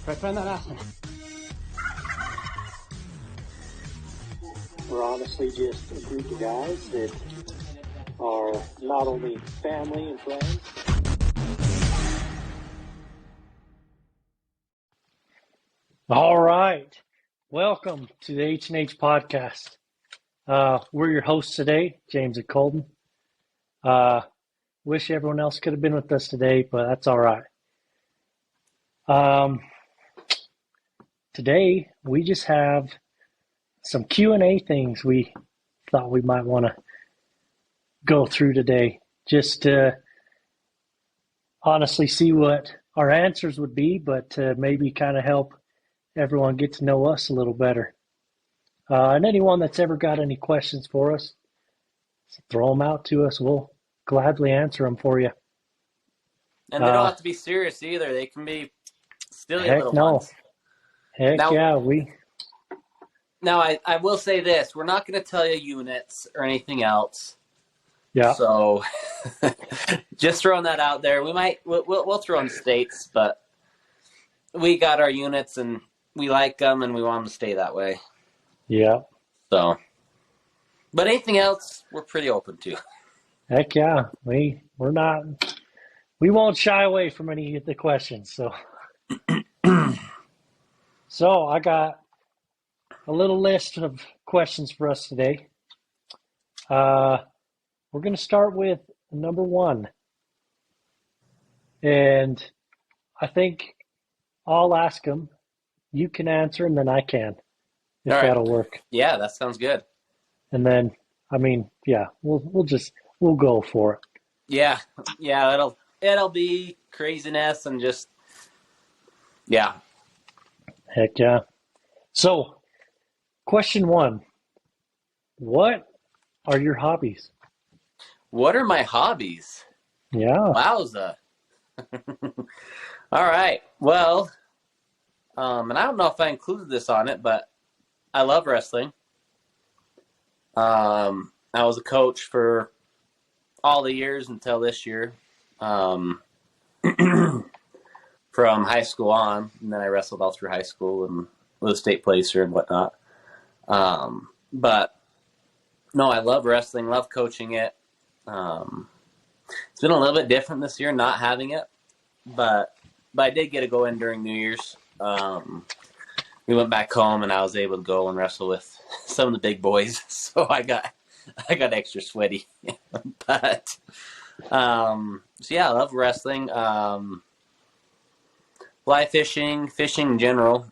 Try that asshole. We're honestly just a group of guys that are not only family and friends. All right. Welcome to the HnH Podcast. We're your hosts today, James and Colton. Wish everyone else could have been with us today, but that's all right. Today, we just have some Q&A things we thought we might want to go through today, just to honestly see what our answers would be, but to maybe kind of help everyone get to know us a little better. And anyone that's ever got any questions for us, throw them out to us. We'll gladly answer them for you. And they don't have to be serious either. They can be silly Heck little no. ones. Heck Now- yeah, Now, I will say this. We're not going to tell you units or anything else. yeah. So, just throwing that out there. We'll throw in states, but we got our units and we like them and we want them to stay that way. Yeah. So, but anything else, we're pretty open to. Heck yeah. We won't shy away from any of the questions. So I got a little list of questions for us today. We're going to start with number one. And I think I'll ask them. You can answer and then I can, if All right. that'll work. Yeah, that sounds good. And then, we'll go for it. Yeah, it'll be craziness and just, yeah. Heck yeah. So, question one. What are your hobbies? What are my hobbies? Yeah. Wowza. All right. Well, and I don't know if I included this on it, but I love wrestling. I was a coach for all the years until this year, from high school on, and then I wrestled all through high school and was a state placer and whatnot. But no, I love wrestling, love coaching it. It's been a little bit different this year not having it, but I did get to go in during New Year's. We went back home and I was able to go and wrestle with some of the big boys, so I got extra sweaty. But so yeah, I love wrestling. Fly fishing in general,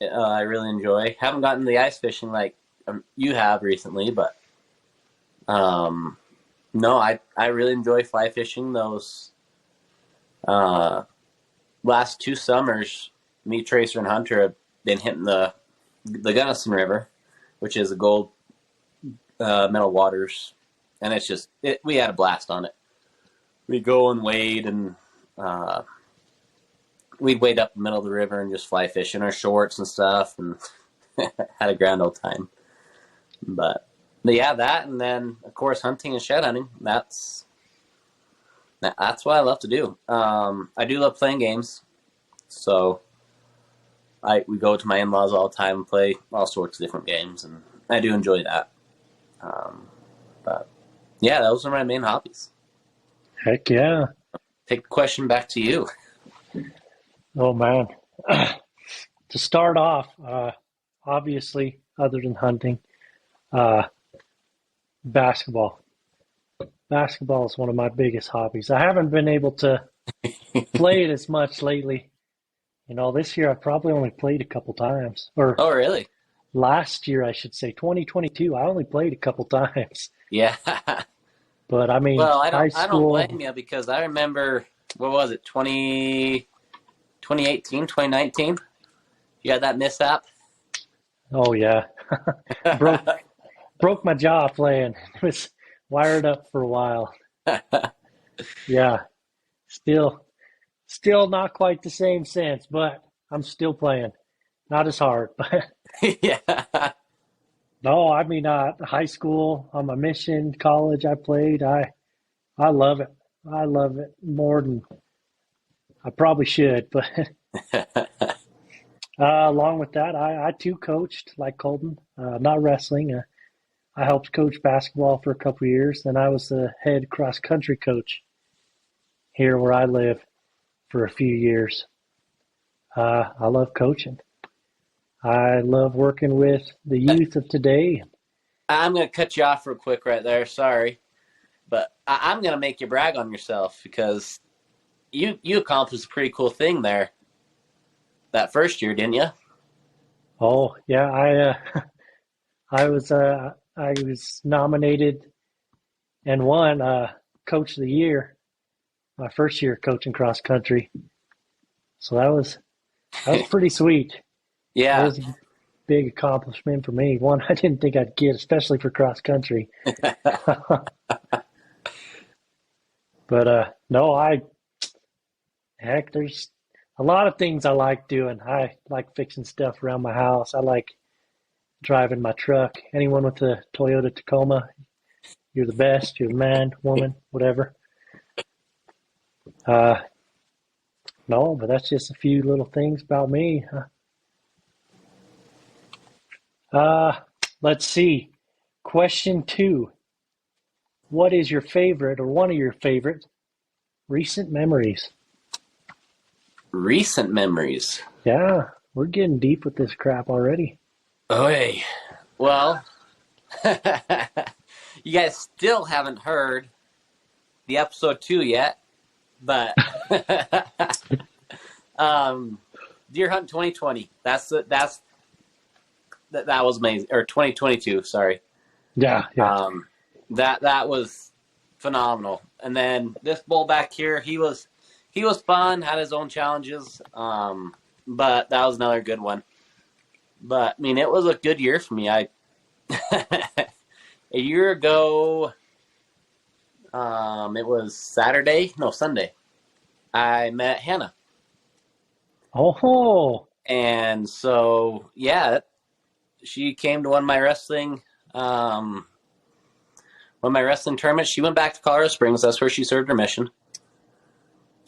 I really enjoy. Haven't gotten the ice fishing like you have recently, but no, I really enjoy fly fishing. Those last 2 summers, me, Tracer, and Hunter have been hitting the Gunnison River, which is the gold medal waters, and we had a blast on it. We go and wade, and we'd wade up the middle of the river and just fly fish in our shorts and stuff, and had a grand old time. But yeah, that, and then of course hunting and shed hunting. That's what I love to do. I do love playing games, so we go to my in-laws all the time and play all sorts of different games, and I do enjoy that. But yeah, those are my main hobbies. Heck yeah. Take the question back to you. Oh, man. To start off, obviously, other than hunting, basketball. Basketball is one of my biggest hobbies. I haven't been able to play it as much lately. This year I probably only played a couple times. Oh, really? Last year, I should say, 2022, I only played a couple times. Yeah. But, I mean, well, I high don't school, blame you, because I remember, what was it, 2018, 2019? You had that mishap? oh, yeah. Broke my jaw playing. It was wired up for a while. Yeah. Still not quite the same sense, but I'm still playing. Not as hard, but Yeah. no, I mean, high school, on my mission, college, I played. I love it. I love it more than I probably should, but Along with that, I too coached like Colton, not wrestling. I helped coach basketball for a couple of years. Then I was the head cross country coach here where I live for a few years. I love coaching. I love working with the youth of today. I'm going to cut you off real quick right there. Sorry. But I'm going to make you brag on yourself because you accomplished a pretty cool thing there that first year, didn't you? Oh yeah, I was nominated and won Coach of the Year my first year coaching cross country. So that was pretty sweet. That Yeah. was a big accomplishment for me. One I didn't think I'd get, especially for cross country. But no, there's a lot of things I like doing. I like fixing stuff around my house. I like driving my truck. Anyone with a Toyota Tacoma, you're the best. You're the man, woman, whatever. No, but that's just a few little things about me. Let's see. Question 2. What is your favorite or one of your favorite recent memories? Recent memories. Yeah, we're getting deep with this crap already. Oh, hey. Well, you guys still haven't heard the episode 2 yet, but Deer Hunt 2020. That was amazing. Or 2022, sorry. Yeah. That was phenomenal. And then this bull back here, he was fun, had his own challenges, but that was another good one. But I mean, it was a good year for me. A year ago, it was Sunday. I met Hannah. Oh. And so, yeah, she came to one of my wrestling tournaments. She went back to Colorado Springs. That's where she served her mission.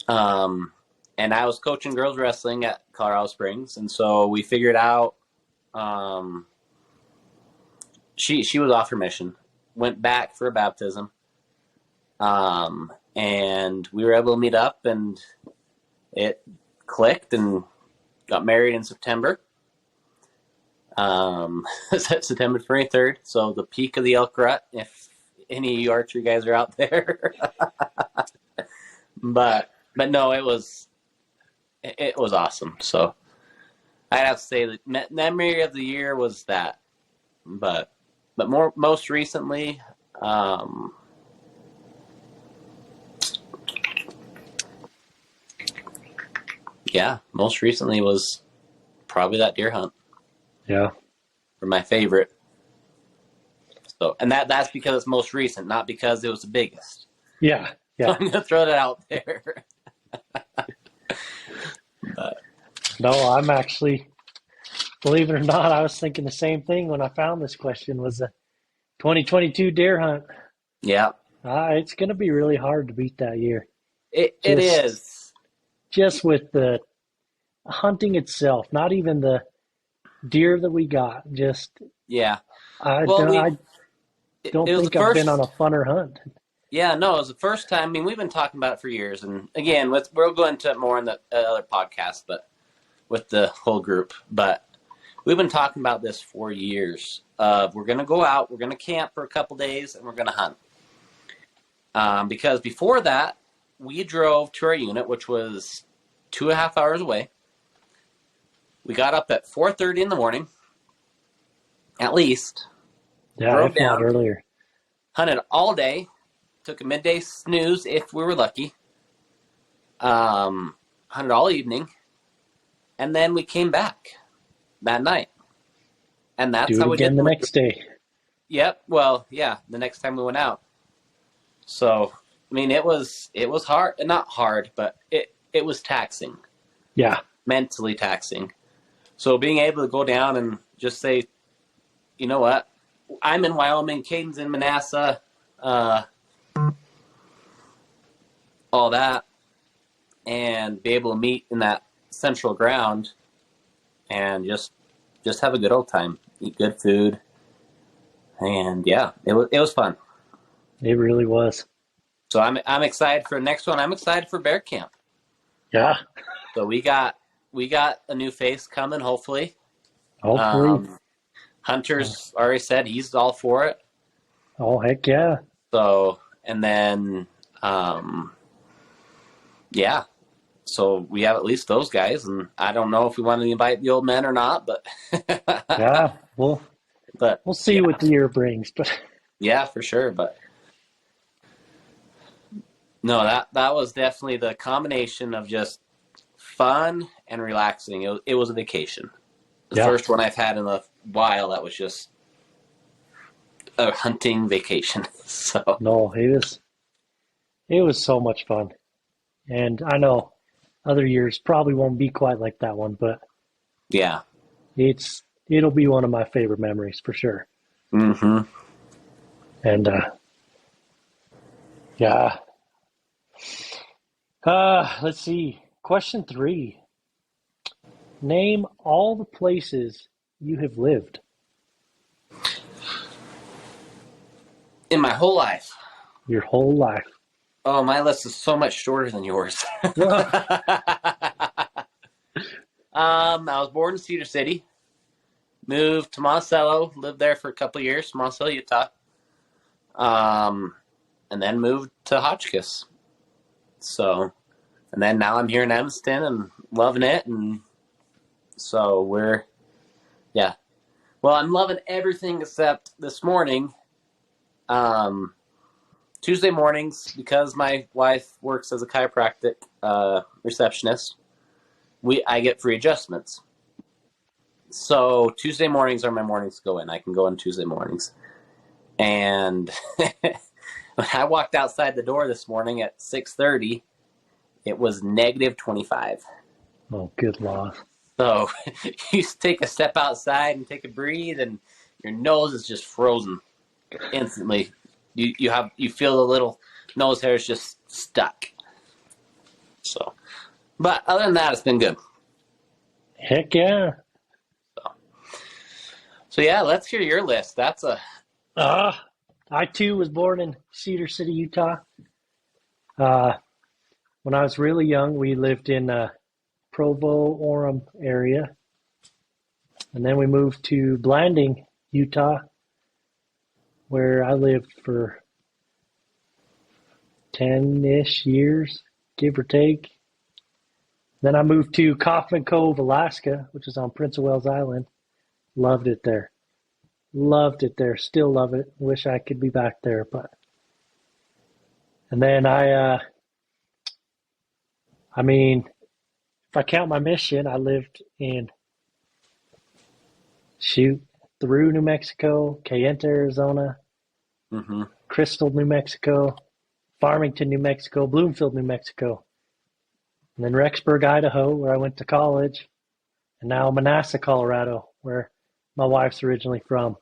And I was coaching girls wrestling at Colorado Springs, and so we figured out. She was off her mission, went back for a baptism, and we were able to meet up, and it clicked, and got married in September. September 23rd, so the peak of the elk rut, if any of you archery guys are out there. but no, it was awesome. So I'd have to say the memory of the year was that. But most recently, most recently was probably that deer hunt. Yeah. For my favorite. So, and that's because it's most recent, not because it was the biggest. Yeah. So I'm gonna throw that out there. But no, I'm actually, believe it or not, I was thinking the same thing when I found this question was a 2022 deer hunt. Yeah. It's going to be really hard to beat that year. It is. Just with the hunting itself, not even the deer that we got. Just I don't think I've been on a funner hunt. Yeah, no, it was the first time. I mean, we've been talking about it for years, and again, we'll go into it more in the other podcast, but with the whole group. But we've been talking about this for years. We're going to go out, we're going to camp for a couple days, and we're going to hunt. Because before that, we drove to our unit, which was 2.5 hours away. We got up at 4:30 in the morning, at least. Yeah, drove if down, not earlier. Hunted all day. Took a midday snooze if we were lucky. Hunted all evening. And then we came back that night. And that's Do how it we again did the next day. Yep. Well, yeah, the next time we went out. So, I mean, it was hard. Not hard, but it was taxing. Yeah. Mentally taxing. So being able to go down and just say, you know what? I'm in Wyoming, Caden's in Manassas, all that, and be able to meet in that central ground and just have a good old time, eat good food, and yeah, it was fun. It really was. So I'm excited for the next one. I'm excited for bear camp. Yeah. So we got a new face coming, hopefully. Hopefully. Hunter's already said he's all for it. Oh, heck yeah. So, and then, yeah. So we have at least those guys, and I don't know if we want to invite the old men or not, but Yeah. We'll see yeah. what the year brings, but Yeah, for sure. But no, that was definitely the combination of just fun and relaxing. It was a vacation. The first one I've had in a while that was just a hunting vacation. So no, it was so much fun. And I know other years probably won't be quite like that one, but yeah. It'll be one of my favorite memories for sure. Mm-hmm. And yeah. Let's see. Question 3. Name all the places you have lived. In my whole life. Your whole life. Oh, my list is so much shorter than yours. I was born in Cedar City. Moved to Monticello. Lived there for a couple of years, Monticello, Utah. And then moved to Hotchkiss. So, and then now I'm here in Evanston and loving it. And so yeah. Well, I'm loving everything except this morning. Tuesday mornings, because my wife works as a chiropractic receptionist, I get free adjustments. So Tuesday mornings are my mornings to go in. I can go in Tuesday mornings. And when I walked outside the door this morning at 6:30, it was negative 25. Oh, good Lord. So you take a step outside and take a breathe, and your nose is just frozen instantly. You feel the little nose hairs just stuck. So, but other than that, it's been good. Heck yeah. So yeah, let's hear your list. That's I too was born in Cedar City, Utah. When I was really young, we lived in Provo, Orem area. And then we moved to Blanding, Utah, where I lived for 10-ish years, give or take. Then I moved to Kaufman Cove, Alaska, which is on Prince of Wales Island. Loved it there. Still love it. Wish I could be back there, but. And then if I count my mission, I lived in through New Mexico, Kayenta, Arizona, Crystal, New Mexico, Farmington, New Mexico, Bloomfield, New Mexico, and then Rexburg, Idaho, where I went to college, and now Manassas, Colorado, where my wife's originally from.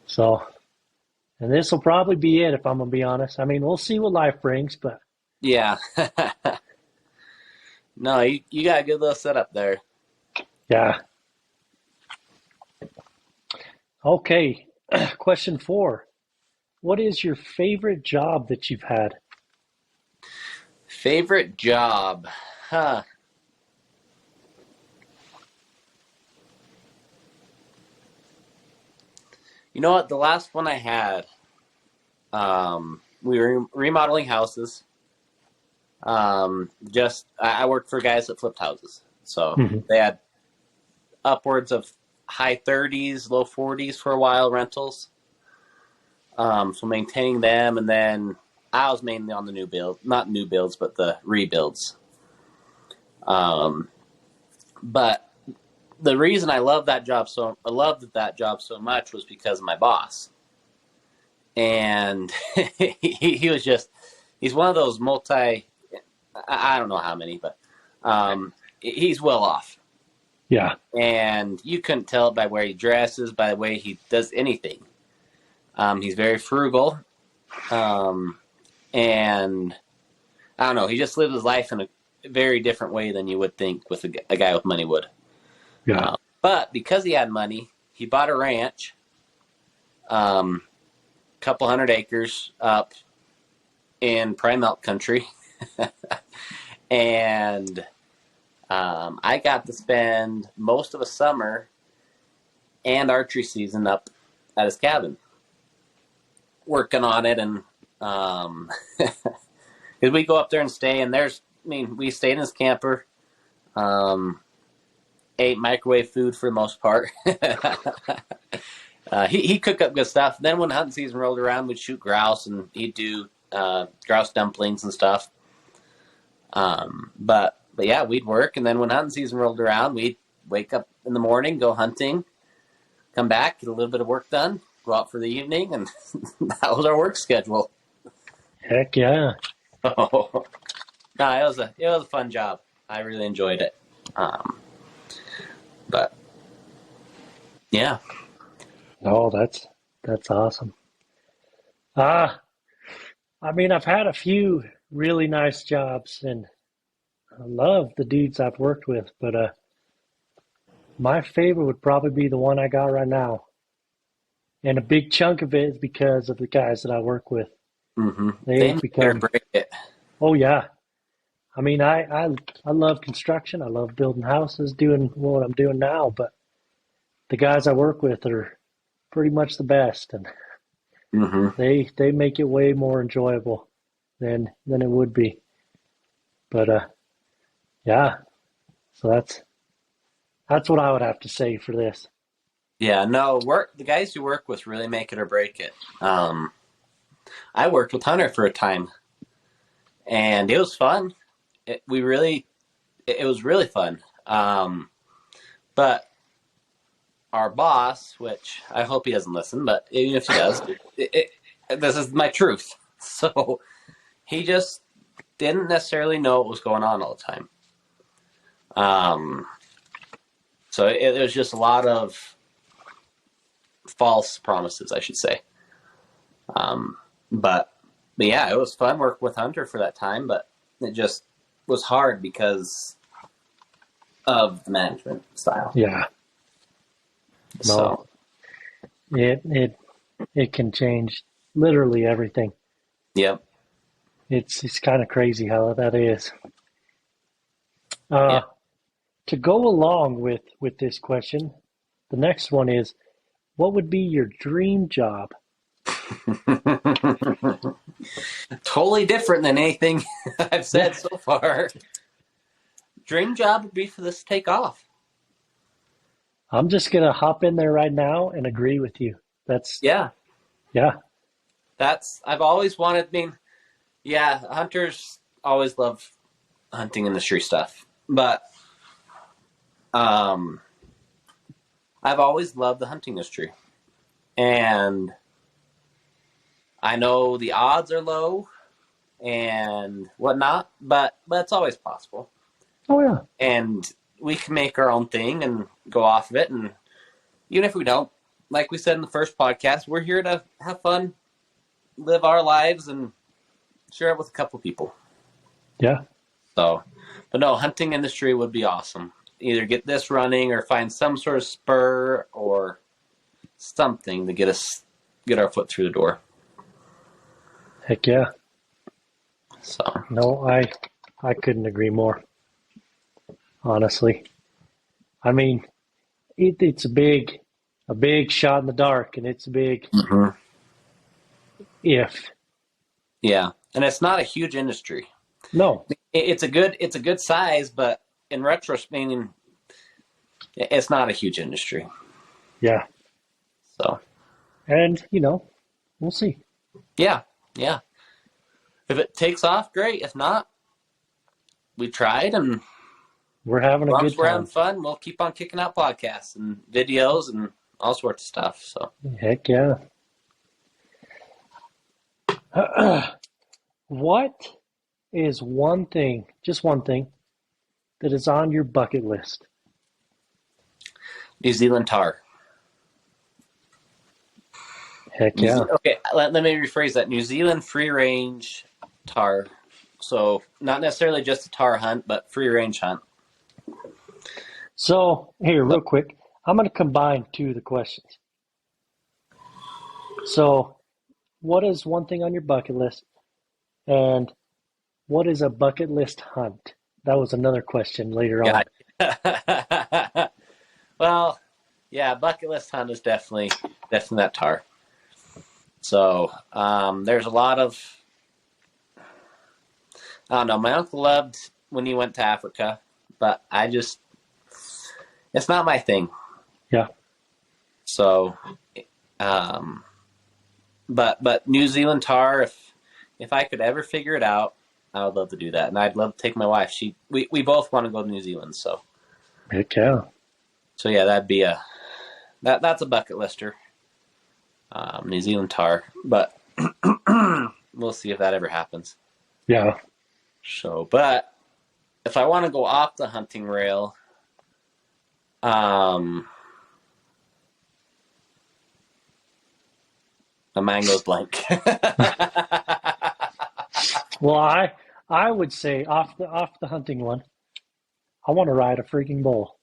So, and this will probably be it if I'm going to be honest. I mean, we'll see what life brings, but. Yeah. No, you got a good little setup there. Yeah. Okay. Question 4. What is your favorite job that you've had? Favorite job? Huh. You know what? The last one I had, we were remodeling houses. I worked for guys that flipped houses. So they had upwards of high 30s, low 40s for a while rentals. So maintaining them, and then I was mainly on the new build, not new builds, but the rebuilds. But the reason I loved that job so much was because of my boss. And he was he's one of those I don't know how many, but he's well off. Yeah. And you couldn't tell it by where he dresses, by the way he does anything. He's very frugal. And I don't know, he just lived his life in a very different way than you would think with a guy with money would. Yeah. But because he had money, he bought a ranch, couple hundred acres up in prime elk country. And I got to spend most of a summer and archery season up at his cabin working on it. And because we go up there and stay, and we stayed in his camper, ate microwave food for the most part. He'd cook up good stuff. Then when hunting season rolled around, we'd shoot grouse, and he'd do grouse dumplings and stuff. But yeah, we'd work, and then when hunting season rolled around, we'd wake up in the morning, go hunting, come back, get a little bit of work done, go out for the evening, and that was our work schedule. Heck yeah. No, it was a fun job. I really enjoyed it. But yeah. Oh, that's awesome. I mean, I've had a few really nice jobs, and I love the dudes I've worked with, but my favorite would probably be the one I got right now. And a big chunk of it is because of the guys that I work with. Mm-hmm. They've become. Break it. Oh yeah. I mean, I love construction. I love building houses, doing what I'm doing now. But the guys I work with are pretty much the best, and they make it way more enjoyable than it would be. But yeah. So that's what I would have to say for this. Yeah, no, the guys you work with really make it or break it. I worked with Hunter for a time, and it was fun. It was really fun. But our boss, which I hope he doesn't listen, but even if he does, this is my truth. So he just didn't necessarily know what was going on all the time. So it was just a lot of false promises, I should say. But yeah, it was fun working with Hunter for that time, but it just was hard because of the management style. Yeah. So it can change literally everything. Yep. It's kind of crazy how that is. Yeah. To go along with this question, the next one is, what would be your dream job? Totally different than anything I've said so far. Dream job would be for this to take off. I'm just gonna hop in there right now and agree with you. Yeah. I've always wanted. I mean, yeah, hunters always love hunting industry stuff, but I've always loved the hunting industry, and I know the odds are low and whatnot, but it's always possible. Oh yeah. And we can make our own thing and go off of it. And even if we don't, like we said in the first podcast, we're here to have fun, live our lives, and share it with a couple people. Yeah. So, but no, hunting industry would be awesome. Either get this running or find some sort of spur or something to get our foot through the door. Heck yeah. So no, I couldn't agree more. Honestly, I mean, it's a big shot in the dark, and it's a big if. Yeah, and it's not a huge industry. No, it's a good size, but in retrospect, it's not a huge industry. Yeah. So, and we'll see. Yeah. If it takes off, great. If not, we tried, and we're having a good time. We're having fun. We'll keep on kicking out podcasts and videos and all sorts of stuff. So, heck yeah. What is one thing, just one thing, that is on your bucket list? New Zealand tahr. Heck yeah. Okay, let me rephrase that. New Zealand free-range tahr. So not necessarily just a tahr hunt, but free-range hunt. So here, real quick, I'm going to combine two of the questions. So, what is one thing on your bucket list, and what is a bucket list hunt? That was another question later on. Yeah. Well, yeah, bucket list hunt is definitely that tar. So there's a lot of, I don't know, my uncle loved when he went to Africa, but it's not my thing. Yeah. So, but New Zealand tar, if I could ever figure it out, I would love to do that, and I'd love to take my wife. We both want to go to New Zealand, so. Heck yeah. So yeah, that'd be that's a bucket lister. New Zealand tar, but we'll see if that ever happens. Yeah. So, but if I want to go off the hunting rail, my mind goes blank. Well, I would say off the hunting one, I want to ride a freaking bull.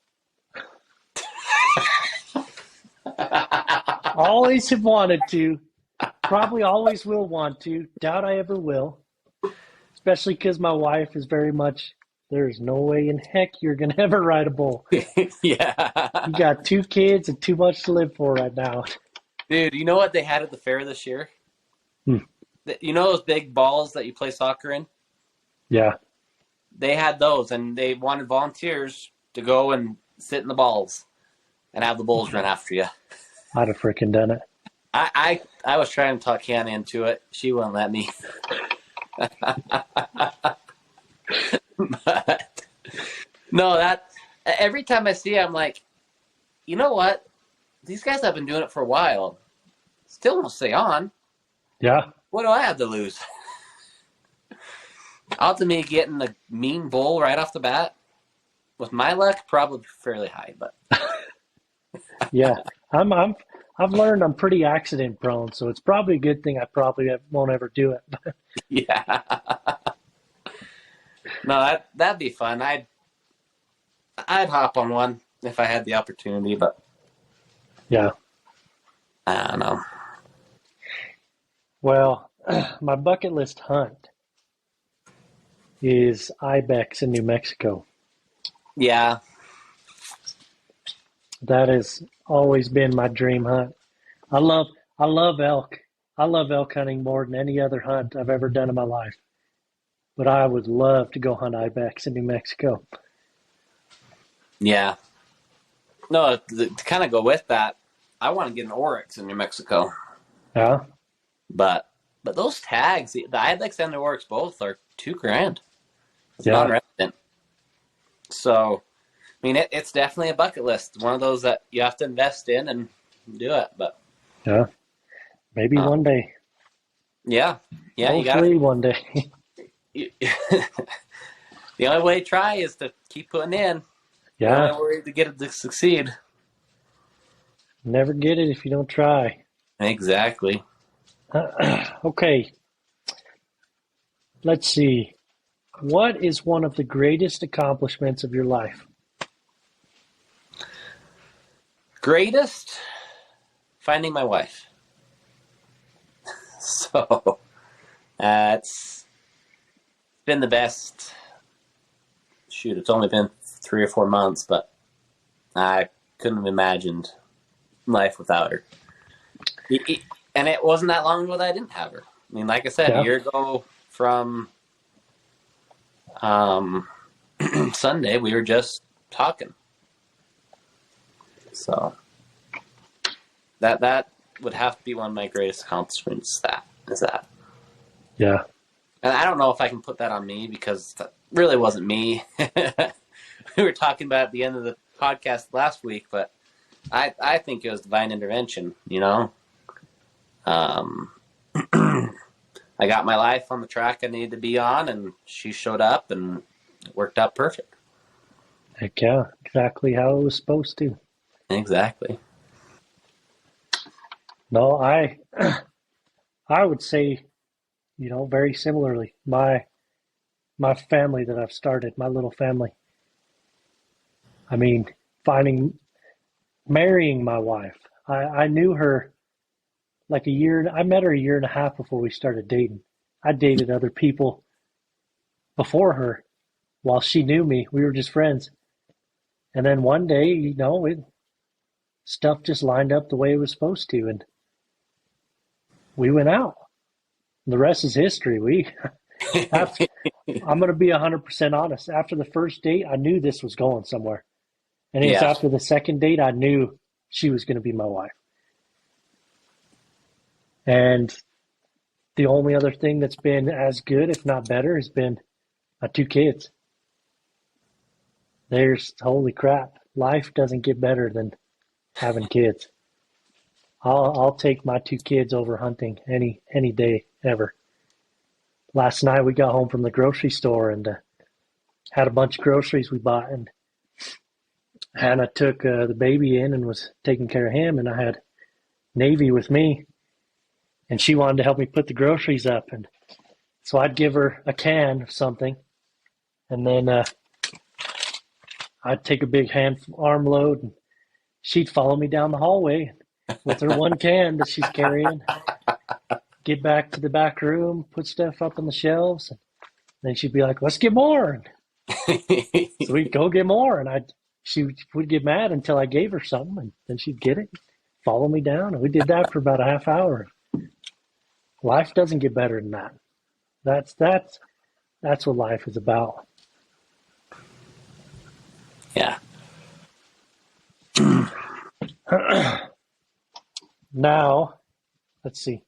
Always have wanted to. Probably always will want to. Doubt I ever will. Especially because my wife is very much, there's no way in heck you're going to ever ride a bull. Yeah. You got 2 kids and too much to live for right now. Dude, you know what they had at the fair this year? You know those big balls that you play soccer in? Yeah. They had those, and they wanted volunteers to go and sit in the balls and have the bulls run after you. I'd have freaking done it. I was trying to talk Hannah into it. She wouldn't let me. But no, that every time I see it, I'm like, you know what? These guys have been doing it for a while. Still don't stay on. Yeah. What do I have to lose? Odds of me getting a mean bull right off the bat, with my luck, probably fairly high. But Yeah. I've learned I'm pretty accident prone, so it's probably a good thing I probably won't ever do it. yeah, no, that'd be fun. I'd hop on one if I had the opportunity, but Yeah. I don't know. Well, my bucket list hunt is ibex in New Mexico. Yeah, That has always been my dream hunt. I love elk. I love elk hunting more than any other hunt I've ever done in my life. But I would love to go hunt ibex in New Mexico. yeah. No, to kind of go with that, I want to get an oryx in New Mexico. Yeah. But those tags, the ibex and the oryx both are $2,000. It's Yeah. non-resident. So, I mean, it's definitely a bucket list. One of those that you have to invest in and do it. But Yeah. Maybe one day. yeah, Hopefully one day. The only way to try is to keep putting in. Yeah. The only way to get it to succeed. Never get it if you don't try. Exactly. Okay. Let's see. What is one of the greatest accomplishments of your life? Greatest? Finding my wife. So, it's been the best. Shoot, it's only been 3 or 4 months, but I couldn't have imagined life without her. And it wasn't that long ago that I didn't have her. I mean, like I said, a year ago from Sunday, we were just talking. So that would have to be one of my greatest accomplishments. That. Yeah. And I don't know if I can put that on me because that really wasn't me. We were talking about it at the end of the podcast last week, but I think it was divine intervention, you know? I got my life on the track I needed to be on, and she showed up, and it worked out perfect. Heck yeah. Exactly how it was supposed to. Exactly. No, I would say, very similarly, my family that I've started, my little family. I mean, marrying my wife. I knew her like I met her a year and a half before we started dating. I dated other people before her while she knew me. We were just friends. And then one day, stuff just lined up the way it was supposed to. And we went out. The rest is history. I'm going to be 100% honest. After the first date, I knew this was going somewhere. And it was after the second date, I knew she was going to be my wife. And the only other thing that's been as good, if not better, has been my 2 kids. Holy crap. Life doesn't get better than having kids. I'll take my 2 kids over hunting any day ever. Last night we got home from the grocery store and had a bunch of groceries we bought, and Hannah took the baby in and was taking care of him, and I had Navy with me, and she wanted to help me put the groceries up, and so I'd give her a can of something, and then I'd take a big arm load, and she'd follow me down the hallway with her 1 can that she's carrying, get back to the back room, put stuff up on the shelves, and then she'd be like, let's get more. So we'd go get more, and she would get mad until I gave her something, and then she'd get it, follow me down, and we did that for about a half hour. Life doesn't get better than that. That's what life is about. Yeah. Now, let's see.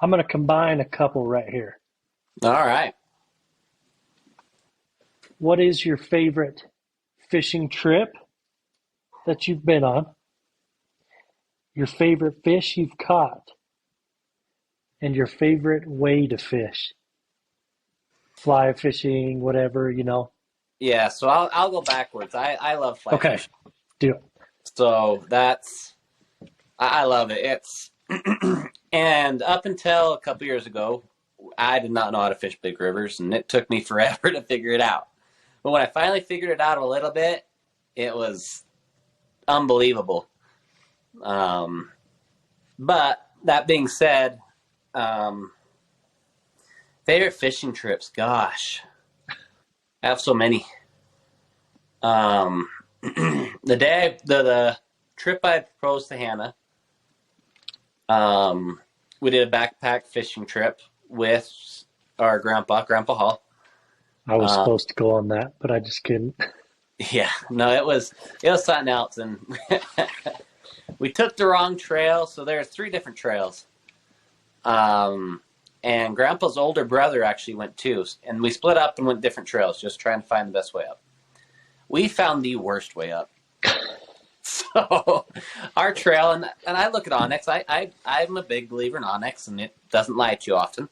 I'm going to combine a couple right here. All right. What is your favorite fishing trip that you've been on? Your favorite fish you've caught? And your favorite way to fish? Fly fishing, whatever, Yeah, so I'll go backwards. I love fly fishing. Do it. So I love it. It's and up until a couple years ago, I did not know how to fish big rivers, and it took me forever to figure it out. But when I finally figured it out a little bit, it was unbelievable. But that being said, favorite fishing trips, gosh, I have so many. The trip I proposed to Hannah, we did a backpack fishing trip with our Grandpa Hall. I was supposed to go on that, but I just couldn't. Yeah, no, it was something else, and we took the wrong trail. So there's 3 different trails, and Grandpa's older brother actually went too, and we split up and went different trails, just trying to find the best way up. We found the worst way up. So our trail, and I look at Onyx. I'm a big believer in Onyx, and it doesn't lie to you often.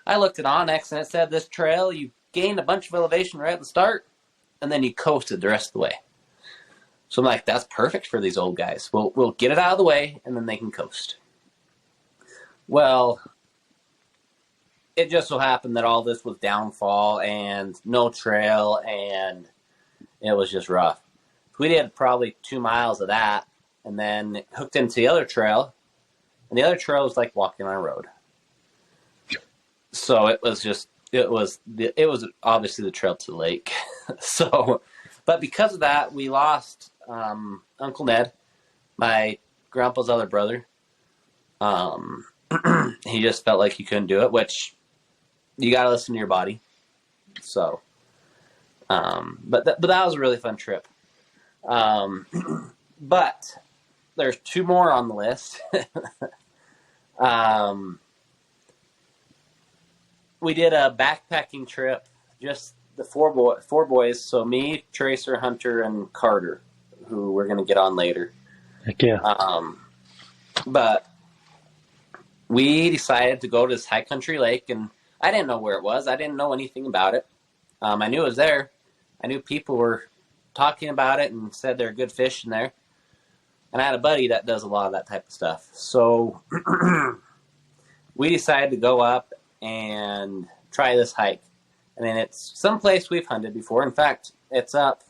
I looked at Onyx, and it said this trail, you gained a bunch of elevation right at the start, and then you coasted the rest of the way. So I'm like, that's perfect for these old guys. We'll get it out of the way, and then they can coast. Well, it just so happened that all this was downfall and no trail, and it was just rough. We did probably 2 miles of that, and then hooked into the other trail, and the other trail was like walking on a road. So it was obviously the trail to the lake. So, but because of that, we lost Uncle Ned, my grandpa's other brother. He just felt like he couldn't do it, which you got to listen to your body. So, but that was a really fun trip. But there's 2 more on the list. We did a backpacking trip, just the four boys. So me, Tracer, Hunter, and Carter, who we're going to get on later. Heck yeah. But we decided to go to this high country lake, and I didn't know where it was. I didn't know anything about it. I knew it was there. I knew people were talking about it and said there are good fish in there. And I had a buddy that does a lot of that type of stuff. So we decided to go up and try this hike. I mean, it's someplace we've hunted before. In fact, it's up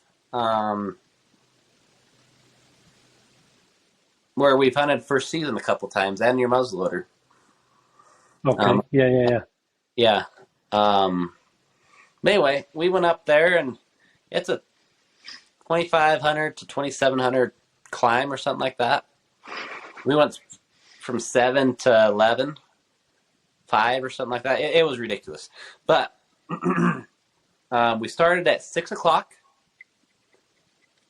where we've hunted first season a couple times, and your muzzleloader. Okay. Yeah. Anyway, we went up there, and it's a 2,500 to 2,700 climb or something like that. We went from 7 to 11, 5 or something like that. It was ridiculous. But we started at 6 o'clock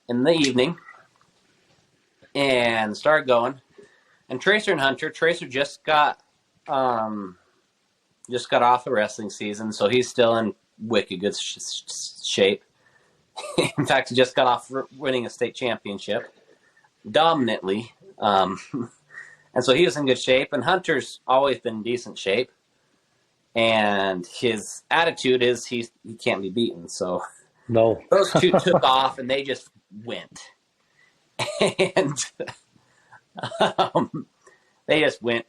in the evening and started going. And Tracer and Hunter, Tracer just got off the wrestling season, so he's still in wicked good shape. In fact, he just got off winning a state championship dominantly. And so he was in good shape. And Hunter's always been in decent shape. And his attitude is he can't be beaten. So no, those two took off, and they just went. And they just went,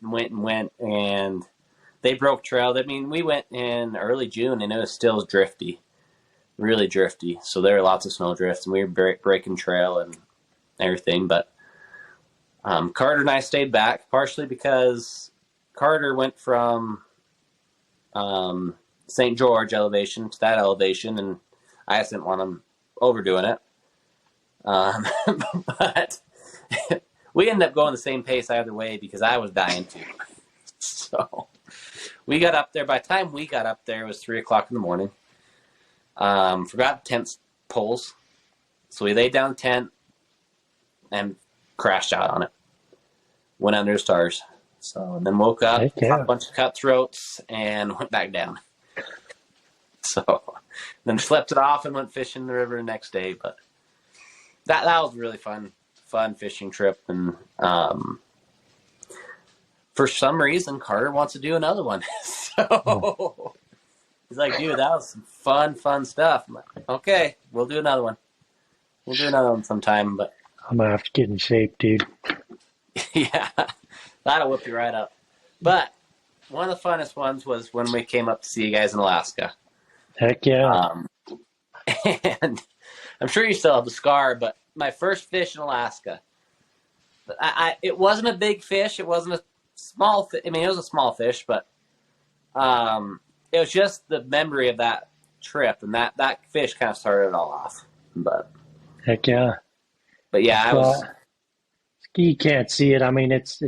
and they broke trail. I mean, we went in early June, and it was still drifty, really drifty. So there were lots of snow drifts, and we were breaking trail and everything. But Carter and I stayed back, partially because Carter went from St. George elevation to that elevation, and I just didn't want him overdoing it. But we ended up going the same pace either way because I was dying to. So we got up there. By the time we got up there, it was 3 o'clock in the morning. Forgot tent poles. So we laid down the tent and crashed out on it. Went under the stars. So and then woke up, caught a bunch of cutthroats, and went back down. So then slept it off and went fishing the river the next day. But that was a really fun fishing trip. And for some reason, Carter wants to do another one. So he's like, dude, that was some fun stuff. I'm like, okay, we'll do another one. We'll do another one sometime. But I'm going to have to get in shape, dude. Yeah, that'll whip you right up. But one of the funnest ones was when we came up to see you guys in Alaska. Heck yeah. And I'm sure you still have the scar, but my first fish in Alaska, it wasn't a big fish. It wasn't a small fish. I mean, it was a small fish, but it was just the memory of that trip, and that fish kind of started it all off. But heck yeah. But yeah, I was. You can't see it. I mean, it's.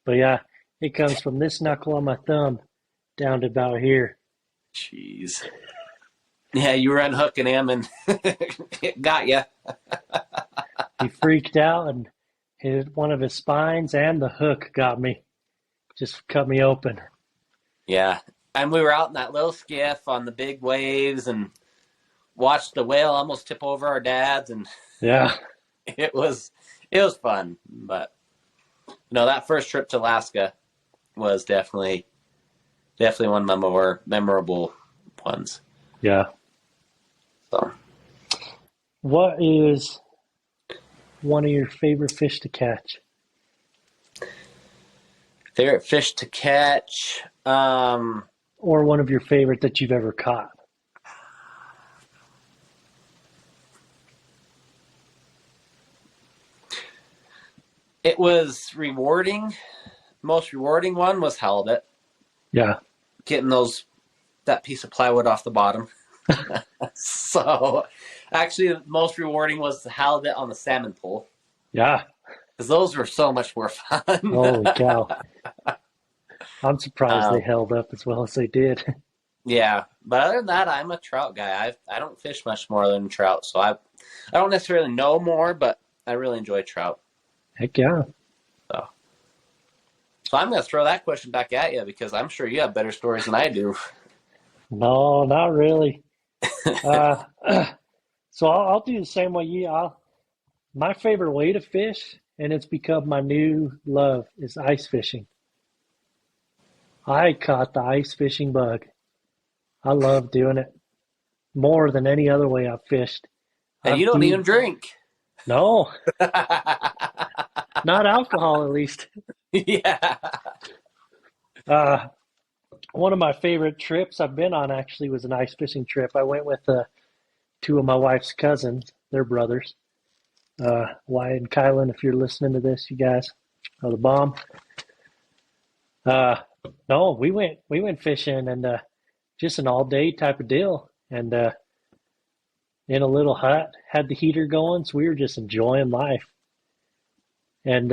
But yeah, it comes from this knuckle on my thumb down to about here. Jeez. Yeah, you were unhooking him, and it got you. He freaked out and hit one of his spines, and the hook got me. Just cut me open. Yeah, and we were out in that little skiff on the big waves and watched the whale almost tip over our dads, and yeah, it was fun. But that first trip to Alaska was definitely one of my more memorable ones. Yeah. So, what is one of your favorite fish to catch? Favorite fish to catch? Or one of your favorite that you've ever caught? It was rewarding. Most rewarding one was halibut. Yeah. Getting that piece of plywood off the bottom. So, actually, the most rewarding was the halibut on the salmon pole. Yeah. Because those were so much more fun. Holy cow. I'm surprised they held up as well as they did. Yeah. But other than that, I'm a trout guy. I don't fish much more than trout. So, I don't necessarily know more, but I really enjoy trout. Heck yeah. So I'm going to throw that question back at you because I'm sure you have better stories than I do. No, not really. So I'll do the same way you. My favorite way to fish, and it's become my new love, is ice fishing. I caught the ice fishing bug. I love doing it more than any other way I've fished. And you don't even drink. No. Not alcohol, at least. Yeah. One of my favorite trips I've been on actually was an ice fishing trip. I went with two of my wife's cousins, their brothers, Wyatt and Kylan. If you're listening to this, you guys are the bomb. Uh, no, we went fishing and just an all day type of deal, and in a little hut, had the heater going, so we were just enjoying life and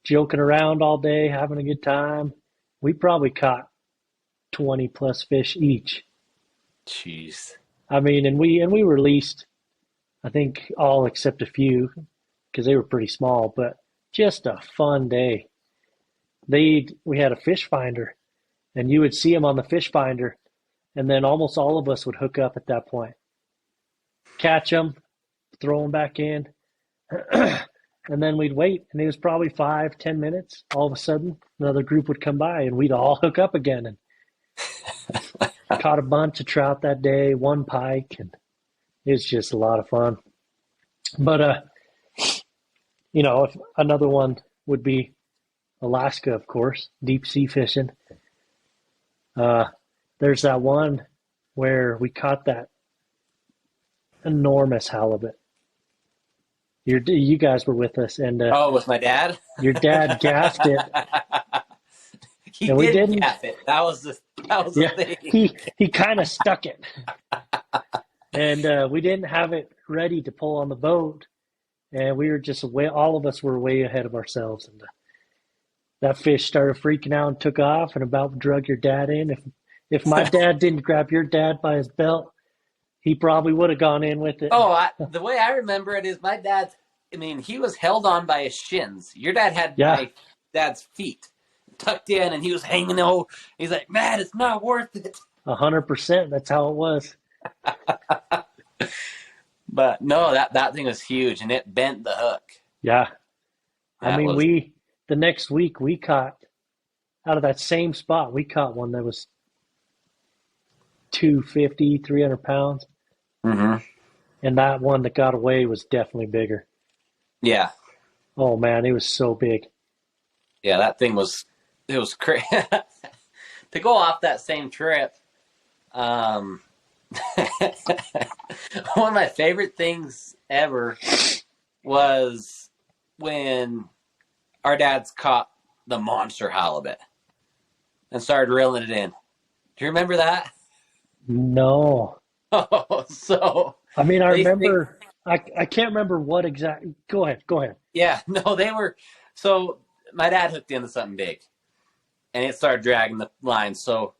joking around all day, having a good time. We probably caught 20 plus fish each. Jeez. I mean, and we released, I think, all except a few because they were pretty small, but just a fun day. We had a fish finder, and you would see them on the fish finder, and then almost all of us would hook up at that point, catch them, throw them back in, and then we'd wait, and it was probably 5-10 minutes. All of a sudden, another group would come by, and we'd all hook up again, and caught a bunch of trout that day, one pike, and it was just a lot of fun. But if another one would be Alaska, of course, deep sea fishing. There's that one where we caught that enormous halibut. You guys were with us, and With my dad? your dad gaffed it. He And we did didn't- gaff it. That was the Yeah, thing. he kind of stuck it, and we didn't have it ready to pull on the boat, and we were just way. All of us were way ahead of ourselves, and that fish started freaking out and took off, and about drug your dad in. If my dad didn't grab your dad by his belt, he probably would have gone in with it. The way I remember it is my dad. I mean, he was held on by his shins. Your dad had my dad's feet tucked in, and he was hanging over. He's like, "Man, it's not worth it." 100%. That's how it was. But no, that thing was huge, and it bent the hook. Yeah. I That mean, was- the next week we caught, out of that same spot, we caught one that was 250, 300 pounds. Mhm. And that one that got away was definitely bigger. Yeah, Oh man, it was so big. yeah, that thing was. It was crazy. To go off that same trip, one of my favorite things ever was when our dads caught the monster halibut and started reeling it in. Do you remember that? No. Oh, so I mean, I They think- remember, I can't remember what exactly. Go ahead. yeah, no, they were. So my dad hooked into something big, and it started dragging the line. So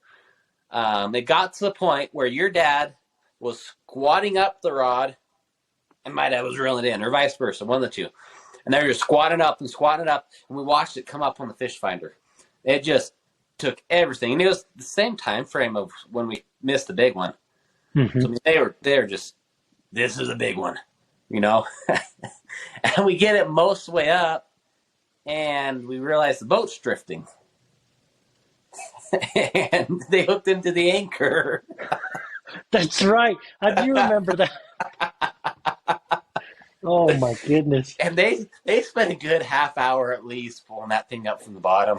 it got to the point where your dad was squatting up the rod, and my dad was reeling it in, or vice versa, one of the two. And they were just squatting up, and we watched it come up on the fish finder. It just took everything, and it was the same time frame of when we missed the big one. Mhm. So, I mean, they were just, this is a big one, and we get it most of the way up, and we realize the boat's drifting. And they hooked into the anchor. That's right. I do remember that. Oh my goodness. And they spent a good half hour at least pulling that thing up from the bottom.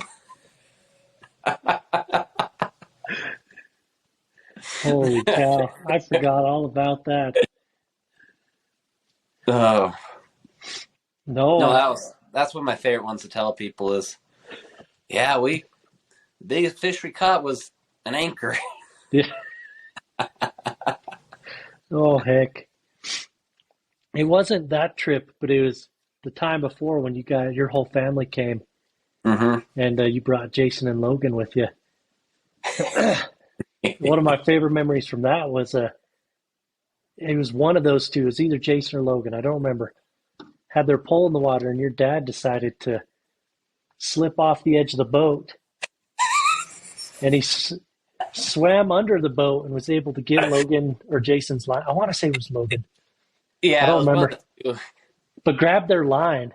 Holy cow. I forgot all about that. Oh. No. No, that's one of my favorite ones to tell people is, yeah, the biggest fish we caught was an anchor. Yeah. Oh, heck. It wasn't that trip, but it was the time before when your whole family came, Mm-hmm. and you brought Jason and Logan with you. One of my favorite memories from that was it was one of those two. It was either Jason or Logan. I don't remember. Had their pole in the water, and your dad decided to slip off the edge of the boat, and he swam under the boat and was able to get Logan or Jason's line. I want to say it was Logan, Yeah, I don't it was one remember. of the two. but grabbed their line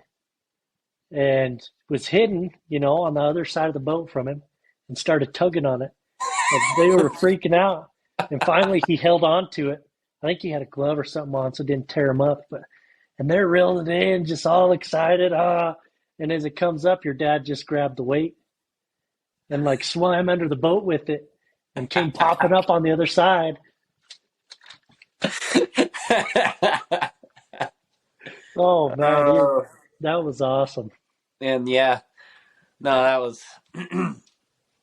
and was hidden, on the other side of the boat from him, and started tugging on it. And they were freaking out. And finally, he held on to it. I think he had a glove or something on, so it didn't tear him up. And they're reeling it in, just all excited. And as it comes up, your dad just grabbed the weight and like swam under the boat with it and came popping up on the other side. Oh man, that was awesome. And yeah, no, that was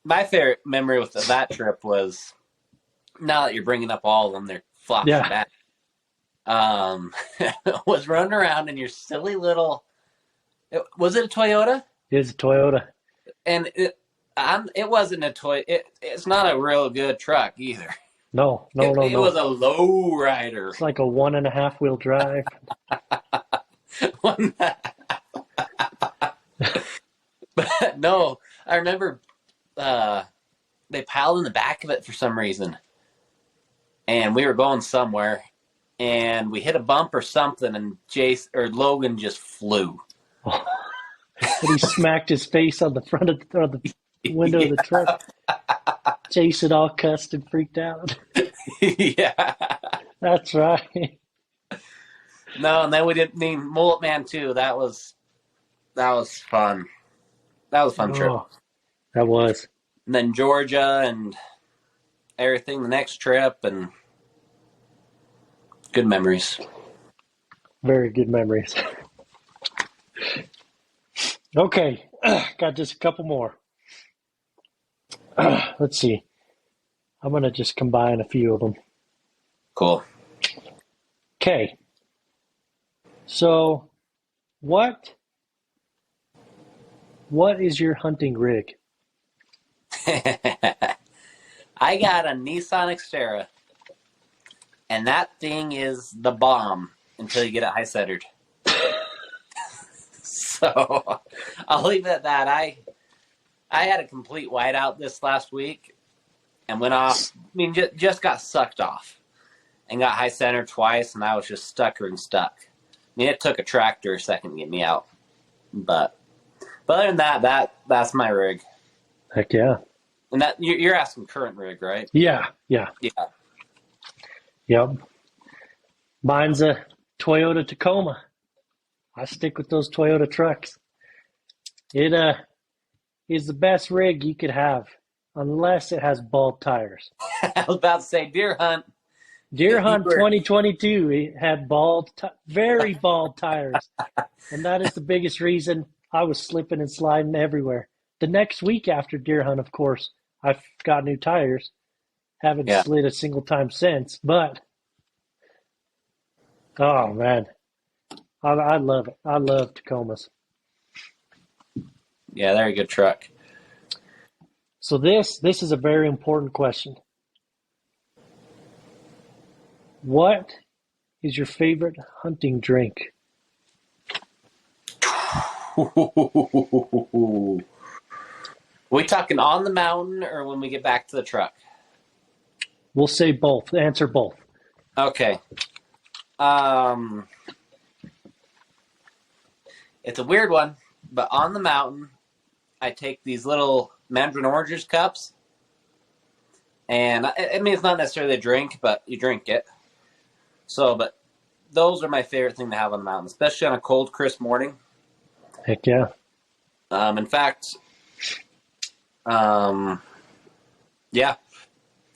my favorite memory with that trip was, now that you're bringing up all of them, they're flashing back. Was running around in your silly little, was it a Toyota? It was a Toyota. And it wasn't a toy. It's not a real good truck either. No. It was a low rider. It's like a 1.5 wheel drive. But no, I remember they piled in the back of it for some reason, and we were going somewhere, and we hit a bump or something, and Logan just flew. And he smacked his face on the front of the window of the truck. Jason all cussed and freaked out. Yeah, that's right. No, and then we didn't need Mullet Man too. That was fun. That was a fun trip. That was. And then Georgia and everything the next trip, and good memories. Very good memories. Okay, got just a couple more. Let's see. I'm going to just combine a few of them. Cool. Okay. So, what is your hunting rig? I got a Nissan Xterra, and that thing is the bomb until you get it high centered. So I'll leave it at that. I had a complete whiteout this last week and went off. I mean, just got sucked off and got high centered twice, and I was just stuck. I mean, it took a tractor a second to get me out, but other than that's my rig. Heck yeah! And that you're asking current rig, right? Yeah. Yep. Mine's a Toyota Tacoma. I stick with those Toyota trucks. It is the best rig you could have, unless it has bald tires. I was about to say Deer Hunt. Deer Hunt 2022, it had very bald tires. And that is the biggest reason I was slipping and sliding everywhere. The next week after Deer Hunt, of course, I got new tires. Haven't slid a single time since. But, oh, man. I love it. I love Tacomas. Yeah, they're a good truck. So this is a very important question. What is your favorite hunting drink? We talking on the mountain or when we get back to the truck? We'll say both. Answer both. Okay. It's a weird one, but on the mountain, I take these little mandarin oranges cups, and I mean, it's not necessarily a drink, but you drink it. So, but those are my favorite thing to have on the mountain, especially on a cold, crisp morning. Heck yeah. In fact, that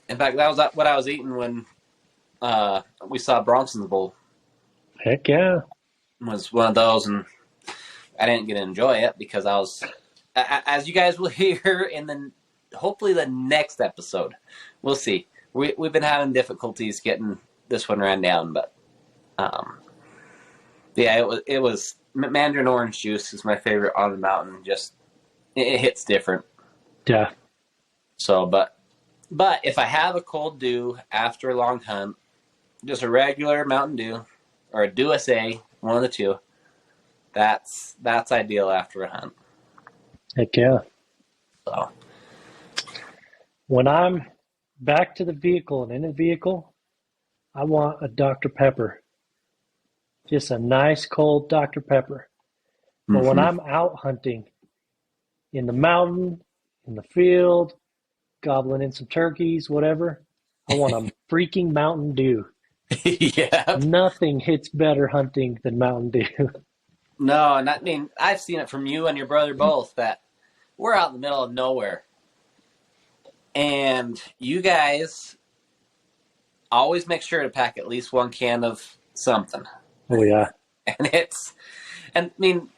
was what I was eating when we saw Bronson's Bowl. Heck yeah. It was one of those, and I didn't get to enjoy it because I was, as you guys will hear in hopefully the next episode. We'll see. We've been having difficulties getting this one ran down, but it was mandarin orange juice is my favorite on the mountain. Just it hits different. Yeah. So, but if I have a cold dew after a long hunt, just a regular Mountain Dew or a Dew SA, one of the two. That's ideal after a hunt. Heck yeah. So when I'm back to the vehicle and in the vehicle, I want a Dr. Pepper. Just a nice cold Dr. Pepper. But when I'm out hunting in the mountain, in the field, gobbling in some turkeys, whatever, I want a freaking Mountain Dew. Yeah. Nothing hits better hunting than Mountain Dew. No, and I mean, I've seen it from you and your brother both that we're out in the middle of nowhere. And you guys always make sure to pack at least one can of something. Oh yeah. And I mean,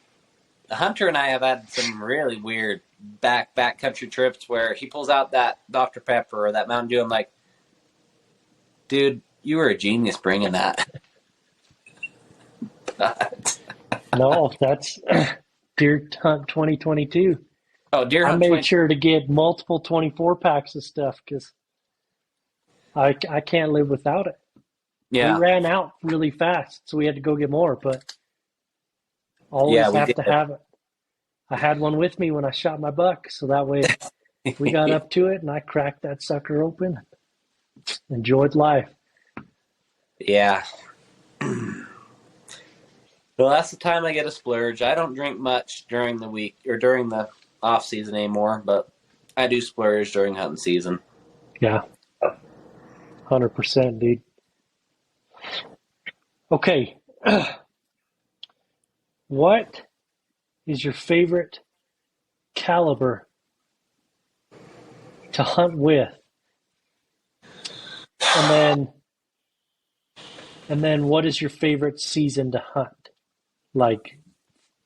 Hunter and I have had some really weird backcountry trips where he pulls out that Dr. Pepper or that Mountain Dew. I'm like, dude, you were a genius bringing that. But, No, that's Deer Hunt 2022. oh, Deer I Hunt made 20. sure to get multiple 24 packs of stuff because I can't live without it. Yeah. We ran out really fast, so we had to go get more, but always Yeah, we have did. to have it. I had one with me when I shot my buck, so that way we got up to it and I cracked that sucker open. Enjoyed life. Yeah. Well, that's the time I get a splurge. I don't drink much during the week or during the off season anymore, but I do splurge during hunting season. Yeah. 100%, dude. Okay. What is your favorite caliber to hunt with? And then what is your favorite season to hunt? Like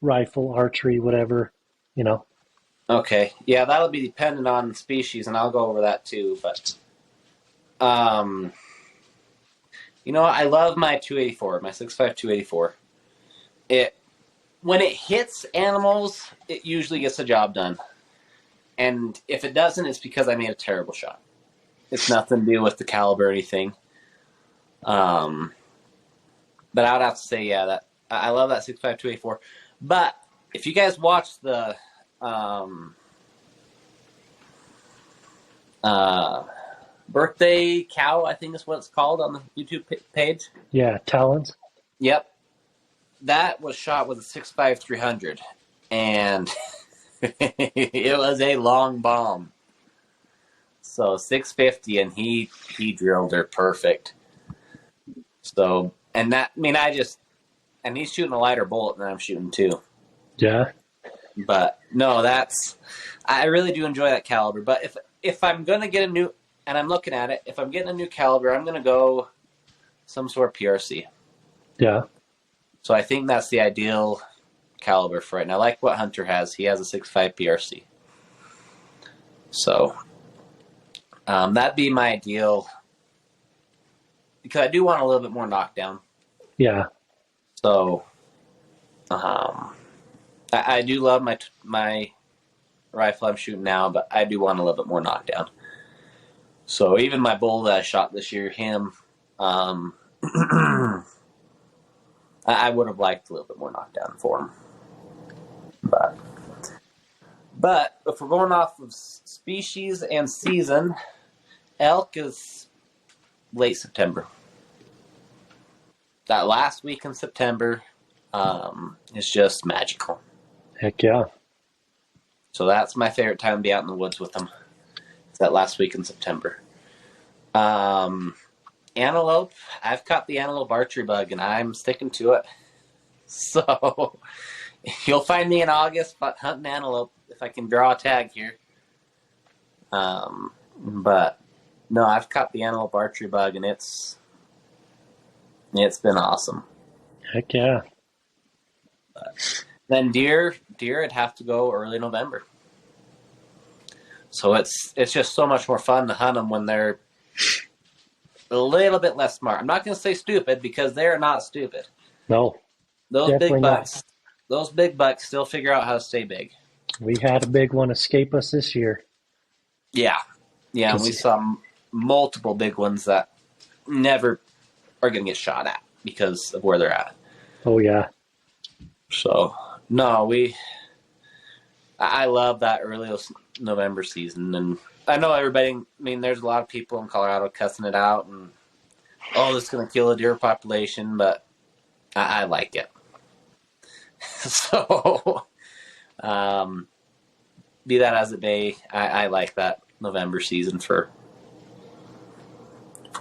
rifle, archery, whatever, you know. Okay. Yeah, that'll be dependent on species, and I'll go over that too. But, you know, I love my 284, my 6.5 284. When it hits animals, it usually gets the job done. And if it doesn't, it's because I made a terrible shot. It's nothing to do with the caliber or anything. But I would have to say, yeah, that I love that 6.5 284. But if you guys watch the birthday cow, I think is what it's called on the YouTube page. Yeah, talons. Yep. That was shot with a 6.5 300. And it was a long bomb. So 650, and he drilled her perfect. So, and that, I mean, and he's shooting a lighter bullet than I'm shooting too. Yeah. But no, I really do enjoy that caliber. But if I'm going to get a new, and I'm looking at it, if I'm getting a new caliber, I'm going to go some sort of PRC. Yeah. So I think that's the ideal caliber for it. And I like what Hunter has. He has a 6.5 PRC. So that'd be my ideal, because I do want a little bit more knockdown. Yeah. So I do love my rifle I'm shooting now, but I do want a little bit more knockdown. So even my bull that I shot this year, him, I would have liked a little bit more knockdown for him. But if we're going off of species and season, elk is late September. That last week in September is just magical. Heck yeah. So that's my favorite time to be out in the woods with them. It's that last week in September. Antelope, I've caught the antelope archery bug, and I'm sticking to it. So you'll find me in August hunting antelope if I can draw a tag here. But no, I've caught the antelope archery bug, and it's been awesome. Heck yeah. But then deer, it'd have to go early November. So it's just so much more fun to hunt them when they're a little bit less smart. I'm not going to say stupid, because they're not stupid. No. Those Definitely big bucks, those big bucks still figure out how to stay big. We had a big one escape us this year. Yeah. Yeah, and we saw multiple big ones that never are going to get shot at because of where they're at. Oh, yeah. So, no, I love that early November season. And I know everybody, I mean, there's a lot of people in Colorado cussing it out and, oh, this is going to kill the deer population, but I like it. So, be that as it may, I like that November season for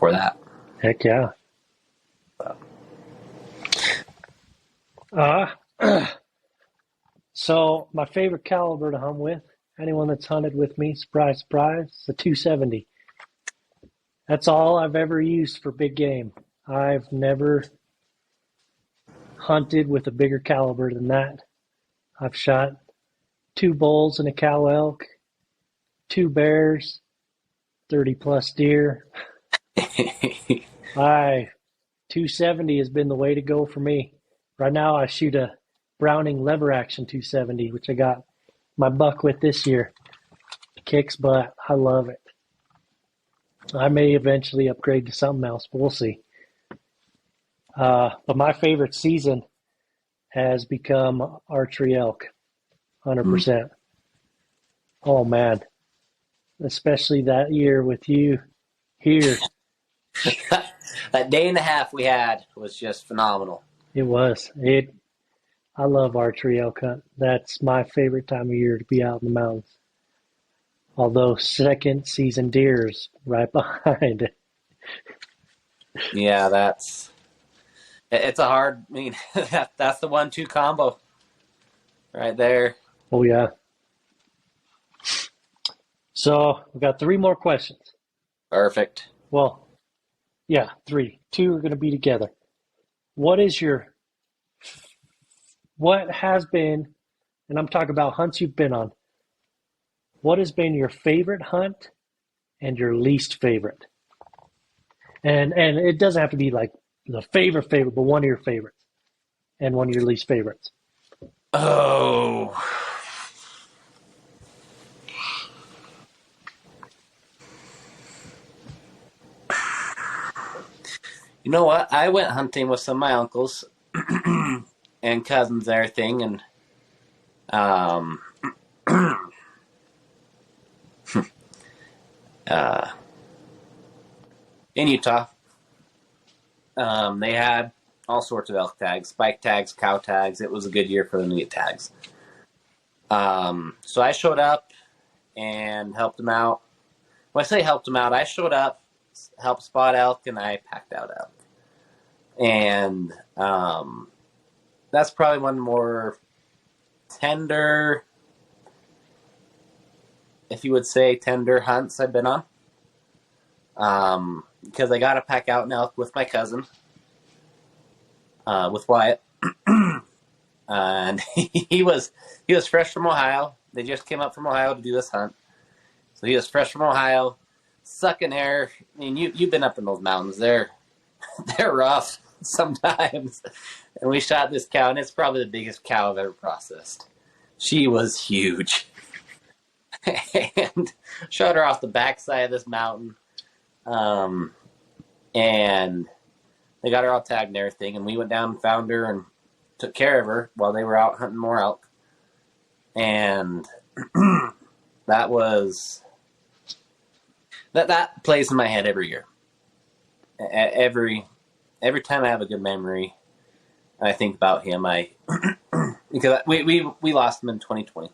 that. Heck yeah. So my favorite caliber to hunt with Anyone that's hunted with me, surprise, surprise, it's a 270. That's all I've ever used for big game. I've never hunted with a bigger caliber than that. I've shot 2 bulls and a cow elk, 2 bears, 30 plus deer. 270 has been the way to go for me. Right now I shoot a Browning lever action 270, which I got my buck with this year. It kicks butt. I love it. I may eventually upgrade to something else, but we'll see. But my favorite season has become archery elk, 100%. Oh, man. Especially that year with you here. That day and a half we had was just phenomenal. It was. I love archery elk hunt. That's my favorite time of year to be out in the mountains. Although second season deer is right behind it. Yeah, it's a hard, that's the 1-2 combo right there. Oh, yeah. So we've got 3 more questions. Perfect. Well, yeah, 3. 2 are going to be together. What has been, and I'm talking about hunts you've been on, what has been your favorite hunt and your least favorite? And it doesn't have to be like the favorite, but one of your favorites and one of your least favorites. Oh. You know what? I went hunting with some of my uncles and cousins and everything, and in Utah, they had all sorts of elk tags, spike tags, cow tags. It was a good year for them to get tags. So I showed up and helped them out. When I say helped them out, I showed up, helped spot elk, and I packed out elk. And that's probably one of the more tender, if you would say, tender hunts I've been on. Because I got to pack out an elk with my cousin, with Wyatt. And he was fresh from Ohio. They just came up from Ohio to do this hunt. So he was fresh from Ohio, sucking air. I mean, you've been up in those mountains. They're rough sometimes. And we shot this cow, and it's probably the biggest cow I've ever processed. She was huge. And shot her off the backside of this mountain. And they got her all tagged and everything, and we went down and found her and took care of her while they were out hunting more elk. And that plays in my head every year. Every time I have a good memory, and I think about him, because we lost him in 2020.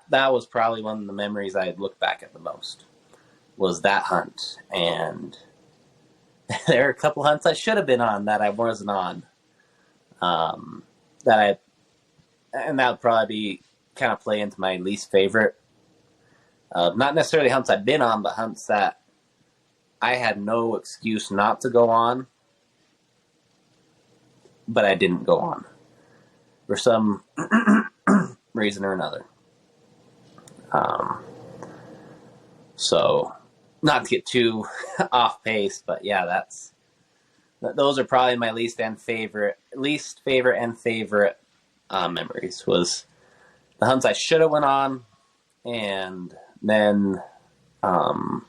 That was probably one of the memories I look back at the most, was that hunt. And there are a couple hunts I should have been on that I wasn't on. And that would probably be kind of play into my least favorite. Not necessarily hunts I've been on, but hunts that I had no excuse not to go on, but I didn't go on for some reason or another. So not to get too off pace, but yeah, those are probably my least favorite and favorite memories, was the hunts I should have went on, and then the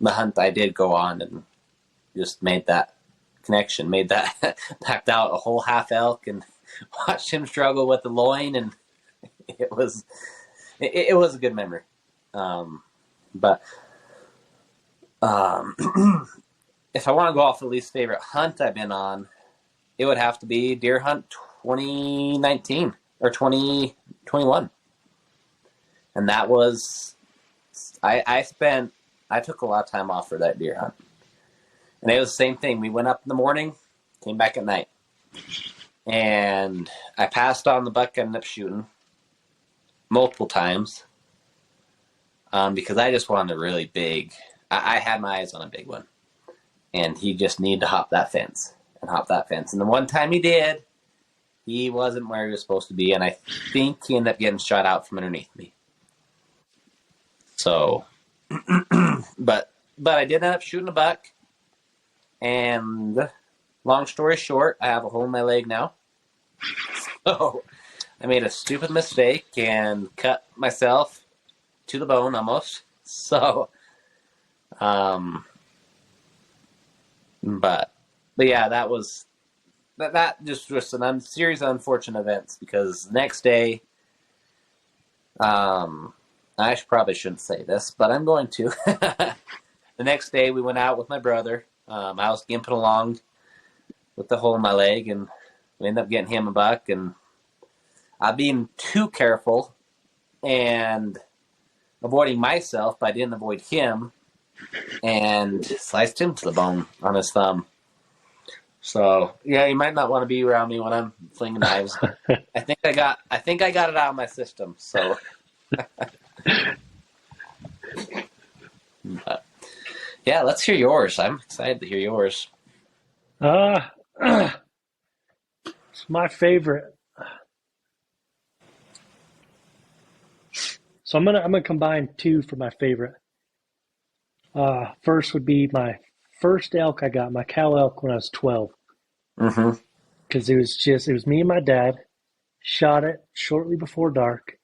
hunt I did go on and just made that connection, packed out a whole half elk and watched him struggle with the loin, and it was a good memory. But if I want to go off the least favorite hunt I've been on, it would have to be deer hunt 2019 or 2021. And that was, I took a lot of time off for that deer hunt. And it was the same thing. We went up in the morning, came back at night. And I passed on the buck I ended up shooting multiple times because I just wanted a really big. I had my eyes on a big one, and he just needed to hop that fence and hop that fence. And the one time he did, he wasn't where he was supposed to be, and I think he ended up getting shot out from underneath me. So, but I did end up shooting a buck, and long story short, I have a hole in my leg now. So I made a stupid mistake and cut myself to the bone almost. So, but yeah, that just was a series of unfortunate events because the next day, probably shouldn't say this, but I'm going to. The next day we went out with my brother. I was gimping along with the hole in my leg, and we ended up getting him a buck, and being too careful and avoiding myself, but I didn't avoid him, and sliced him to the bone on his thumb. So yeah, you might not want to be around me when I'm flinging knives. I think I got it out of my system. So, but, yeah, let's hear yours. I'm excited to hear yours. It's my favorite. So I'm gonna combine two for my favorite. First would be my first elk I got, my cow elk, when I was 12. Mm-hmm. Because it was me and my dad. Shot it shortly before dark.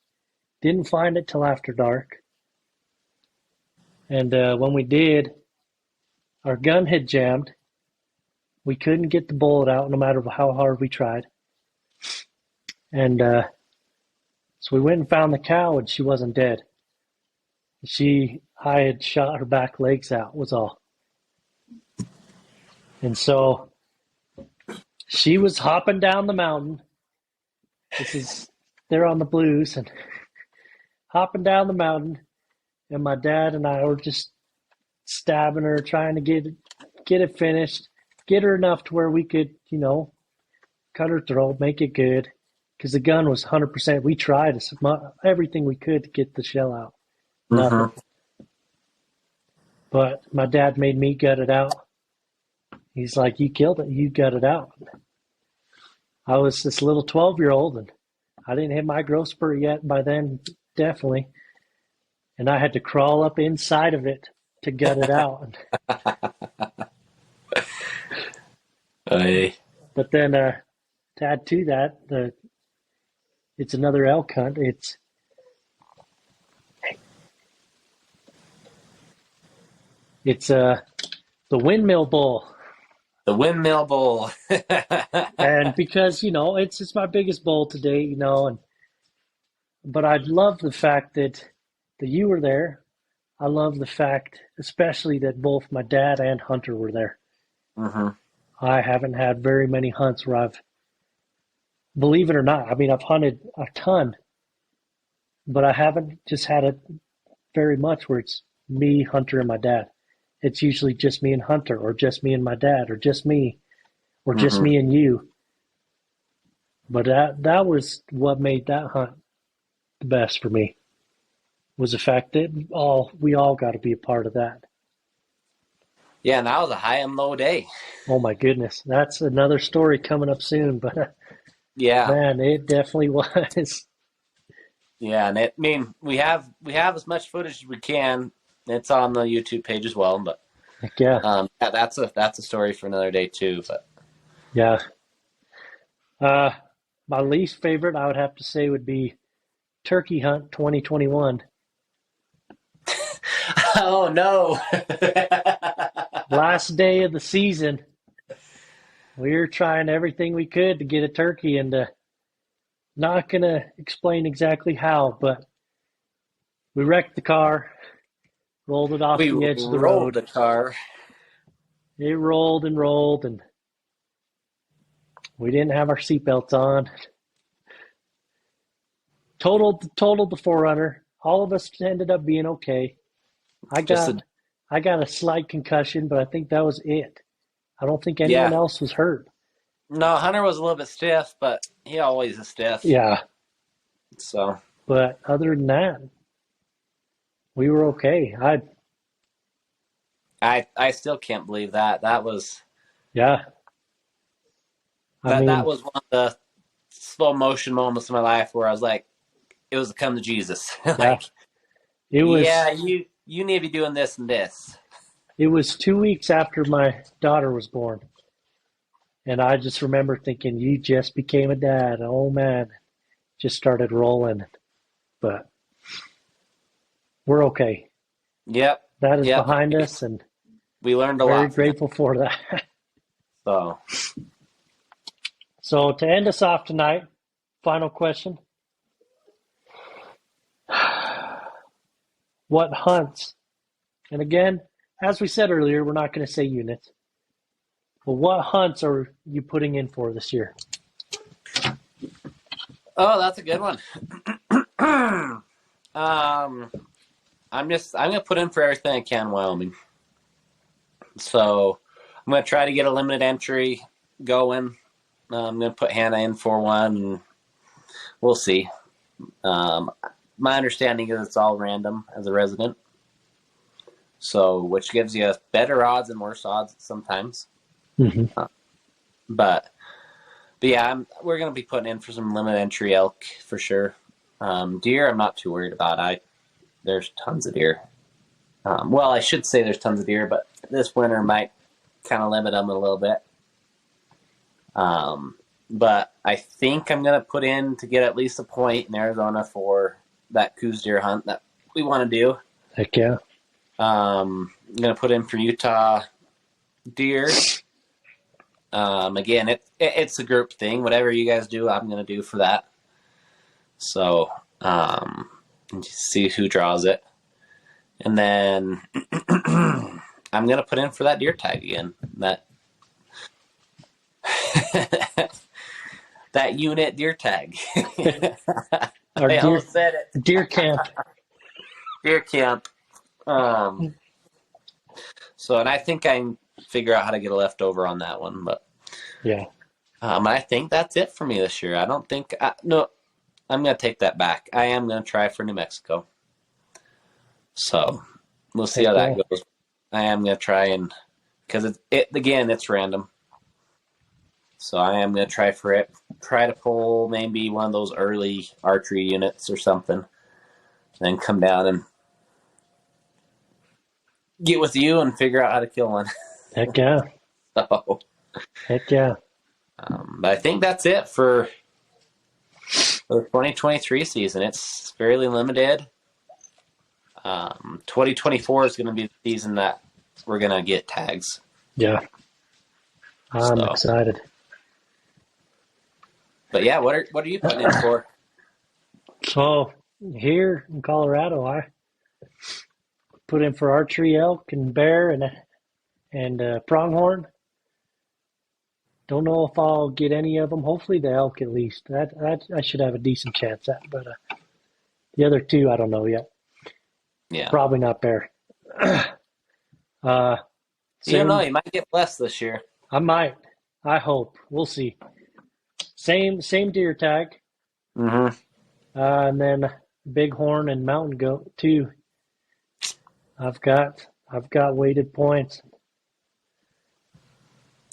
Didn't find it till after dark. And when we did, our gun had jammed. We couldn't get the bullet out no matter how hard we tried. And so we went and found the cow, and she wasn't dead. I had shot her back legs out, was all. And so she was hopping down the mountain. They're on the Blues, and hopping down the mountain, and my dad and I were just stabbing her, trying to get it finished, get her enough to where we could, cut her throat, make it good, because the gun was 100%. We tried everything we could to get the shell out. Nothing. Mm-hmm. But my dad made me gut it out. He's like, "You killed it. You gut it out." I was this little 12-year-old, and I didn't hit my growth spurt yet by then, definitely. And I had to crawl up inside of it to gut it out. Hey. But then to add to that, it's another elk hunt. It's the Windmill Bowl. The Windmill Bowl. And because, it's my biggest bowl to date, but I love the fact that you were there. I love the fact, especially, that both my dad and Hunter were there. Mm-hmm. I haven't had very many hunts where I've, believe it or not, I've hunted a ton, but I haven't just had it very much where it's me, Hunter, and my dad. It's usually just me and Hunter, or just me and my dad, or just me, or just me and you. But that was what made that hunt the best for me, was the fact that we all got to be a part of that. Yeah, and that was a high and low day. Oh my goodness, that's another story coming up soon. But yeah, man, it definitely was. Yeah, and we have as much footage as we can. It's on the YouTube page as well. But yeah, that's a story for another day too. But yeah, my least favorite, I would have to say, would be Turkey Hunt 2021. Oh no! Last day of the season, we were trying everything we could to get a turkey, and not gonna explain exactly how, but we wrecked the car, rolled it off the edge of the road. Rolled the car. It rolled and rolled, and we didn't have our seatbelts on. Totaled the Forerunner. All of us ended up being okay. I got a slight concussion, but I think that was it. I don't think anyone else was hurt. No, Hunter was a little bit stiff, but he always is stiff. Yeah. So, But other than that, we were okay. I still can't believe that. That was Yeah. that was one of the slow motion moments of my life where I was like, it was a come to Jesus. Like, it was. yeah, you need to be doing this and this. It was 2 weeks after my daughter was born, and I just remember thinking, "You just became a dad." Oh man, just started rolling, but we're okay. Yep. That is Yep. behind us, and We learned a very lot. grateful for that. So, to end us off tonight, final question: what hunts? And again, as we said earlier, we're not going to say units. But what hunts are you putting in for this year? oh, that's a good one. I'm gonna put in for everything I can in Wyoming. So I'm gonna try to get a limited entry going. I'm gonna put Hannah in for one, and we'll see. My understanding is it's all random as a resident, so which gives you better odds and worse odds sometimes. Mm-hmm. But yeah, we're gonna be putting in for some limited entry elk for sure. Deer, I'm not too worried about. There's tons of deer. Well, I should say there's tons of deer, but this winter might kind of limit them a little bit. But I think I'm going to put in to get at least a point in Arizona for that Coos deer hunt that we want to do. Heck yeah. I'm going to put in for Utah deer. Again, it's a group thing. Whatever you guys do, I'm going to do for that. So, just see who draws it. And then I'm going to put in for that deer tag again. That unit deer tag. Our I almost said it. Deer camp. Deer camp. So, and I think I can figure out how to get a leftover on that one. But yeah. I think that's it for me this year. I don't think no. I'm going to take that back. I am going to try for New Mexico. So we'll see how that goes. I am going to try because it's random. So I am going to try for it. Try to pull maybe one of those early archery units or something. Then come down and get with you and figure out how to kill one. Heck yeah. So, heck yeah. But I think that's it for the 2023 season. It's fairly limited. 2024 is going to be the season that we're going to get tags. Yeah. I'm excited. But yeah, what are you putting in for? So here in Colorado, I put in for archery elk and bear and pronghorn. Don't know if I'll get any of them. Hopefully the elk at least. That I should have a decent chance at. But the other two, I don't know yet. Yeah, probably not bear. You don't know. You might get blessed this year. I might. I hope. We'll see. Same deer tag. Mm-hmm. And then bighorn and mountain goat too. I've got weighted points.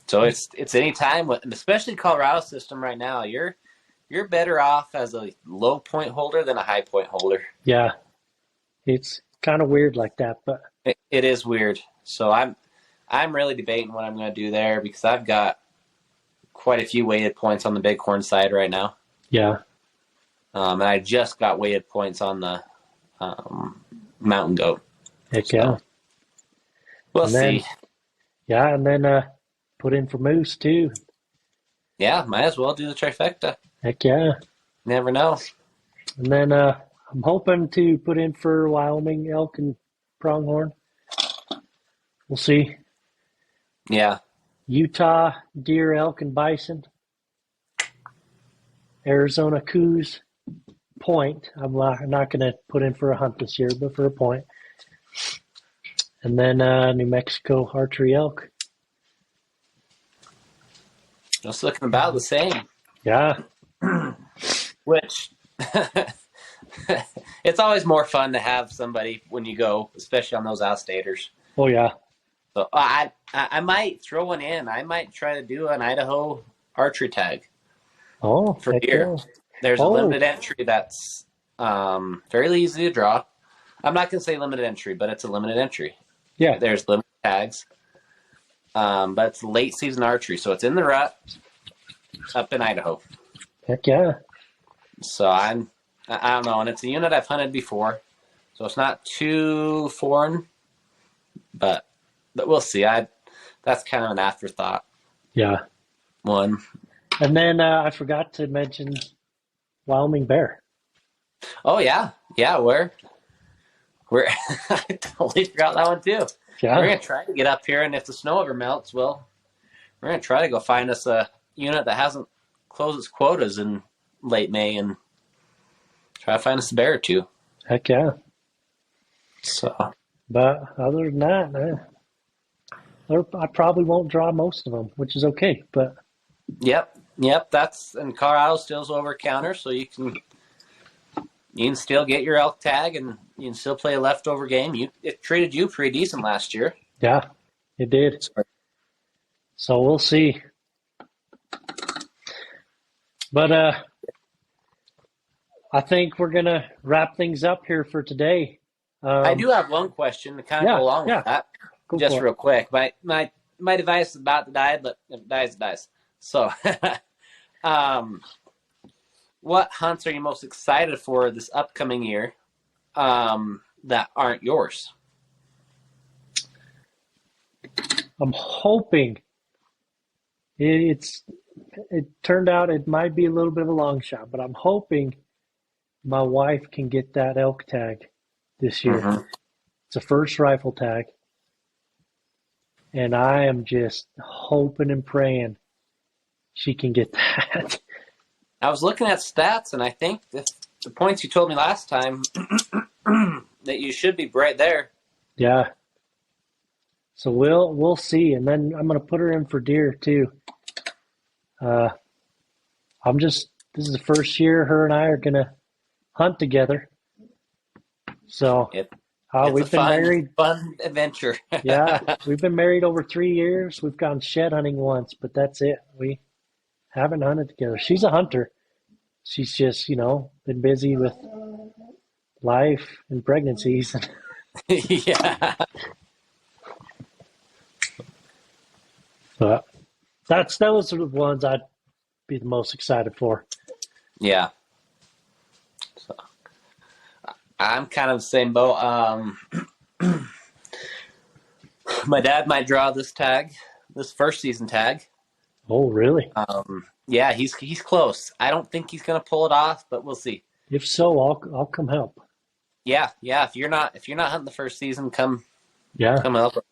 So it's any time, especially Colorado system right now. You're better off as a low point holder than a high point holder. Yeah, it's kind of weird like that, but it is weird. So I'm really debating what I'm going to do there because I've got quite a few weighted points on the bighorn side right now. Yeah. And I just got weighted points on the mountain goat. Heck yeah. We'll see. Yeah, and then put in for moose too. Yeah, might as well do the trifecta. Heck yeah. Never know. And then I'm hoping to put in for Wyoming elk and pronghorn. We'll see. Yeah. Utah deer, elk, and bison. Arizona coos, point. I'm not going to put in for a hunt this year, but for a point. And then New Mexico archery elk. Just looking about the same. Yeah. Which it's always more fun to have somebody when you go, especially on those outstaters. Oh, yeah. So I might throw one in. I might try to do an Idaho archery tag Oh, for heck deer. yeah. There's a Oh. limited entry that's fairly easy to draw. I'm not going to say limited entry, but it's a limited entry. Yeah. There's limited tags. But it's late season archery, so it's in the rut up in Idaho. Heck yeah. So I don't know, and it's a unit I've hunted before, so it's not too foreign, but we'll see. That's kind of an afterthought Yeah. one. And then I forgot to mention Wyoming bear. Oh yeah, we're I totally forgot that one too. Yeah. We're gonna try to get up here, and if the snow ever melts, well, we're gonna try to go find us a unit that hasn't closed its quotas in late May and try to find us a bear or two. Heck yeah. So, But other than that, I probably won't draw most of them, which is okay. But yep. That's and Colorado still's over counter, so you can still get your elk tag and you can still play a leftover game. It treated you pretty decent last year. yeah, it did. So we'll see. But I think we're gonna wrap things up here for today. I do have one question to kind of go along with that, Go just for it. real quick. My device is about to die, but if it dies, it dies. So, what hunts are you most excited for this upcoming year that aren't yours? I'm hoping it turned out it might be a little bit of a long shot, but I'm hoping my wife can get that elk tag this year. Mhm. It's a first rifle tag. And I am just hoping and praying she can get that. I was looking at stats, and I think the points you told me last time that you should be right there. Yeah. So we'll see, and then I'm gonna put her in for deer too. This is the first year her and I are gonna hunt together. So It's we've been married. fun adventure. Yeah, we've been married over 3 years. We've gone shed hunting once, but that's it. We haven't hunted together. She's a hunter. She's just, been busy with life and pregnancies. Yeah. But those are the ones I'd be the most excited for. Yeah. So I'm kind of the same boat. My dad might draw this first season tag. Oh, really? Yeah, he's close. I don't think he's gonna pull it off, but we'll see. If so, I'll come help. Yeah. If you're not hunting the first season, come help.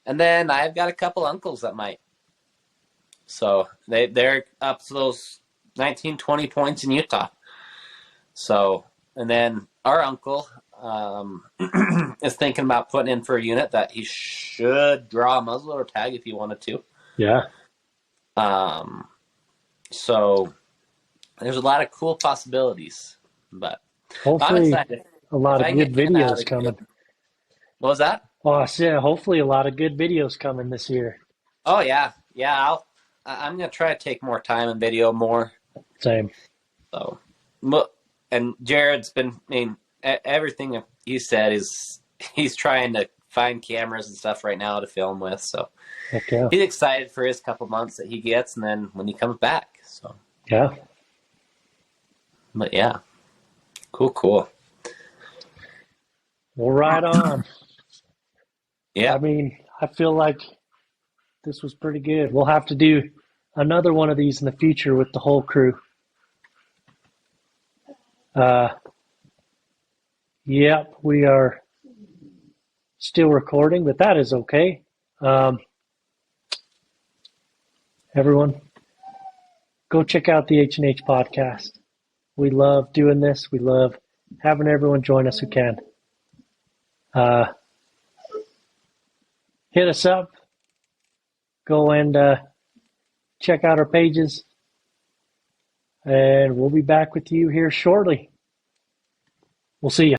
And then I've got a couple uncles that might. So they're up to those 19, 20 points in Utah. So, and then our uncle is thinking about putting in for a unit that he should draw a muzzleloader tag if he wanted to. Yeah. So there's a lot of cool possibilities, but Hopefully I'm excited. a lot If I of can good get 10 out of videos the coming. field. What was that? Oh, I said hopefully a lot of good videos coming this year. Oh yeah. I'm gonna try to take more time and video more. Same. So, and Jared's been. I mean, everything he said is he's trying to find cameras and stuff right now to film with. So Heck yeah. he's excited for his couple months that he gets, and then when he comes back. So Yeah. but yeah, cool. Well, right on. Yeah, I mean, I feel like this was pretty good. We'll have to do another one of these in the future with the whole crew. Yep, we are still recording, but that is okay. Everyone, go check out the HnH podcast. We love doing this. We love having everyone join us who can. Hit us up. Go and check out our pages, and we'll be back with you here shortly. We'll see you.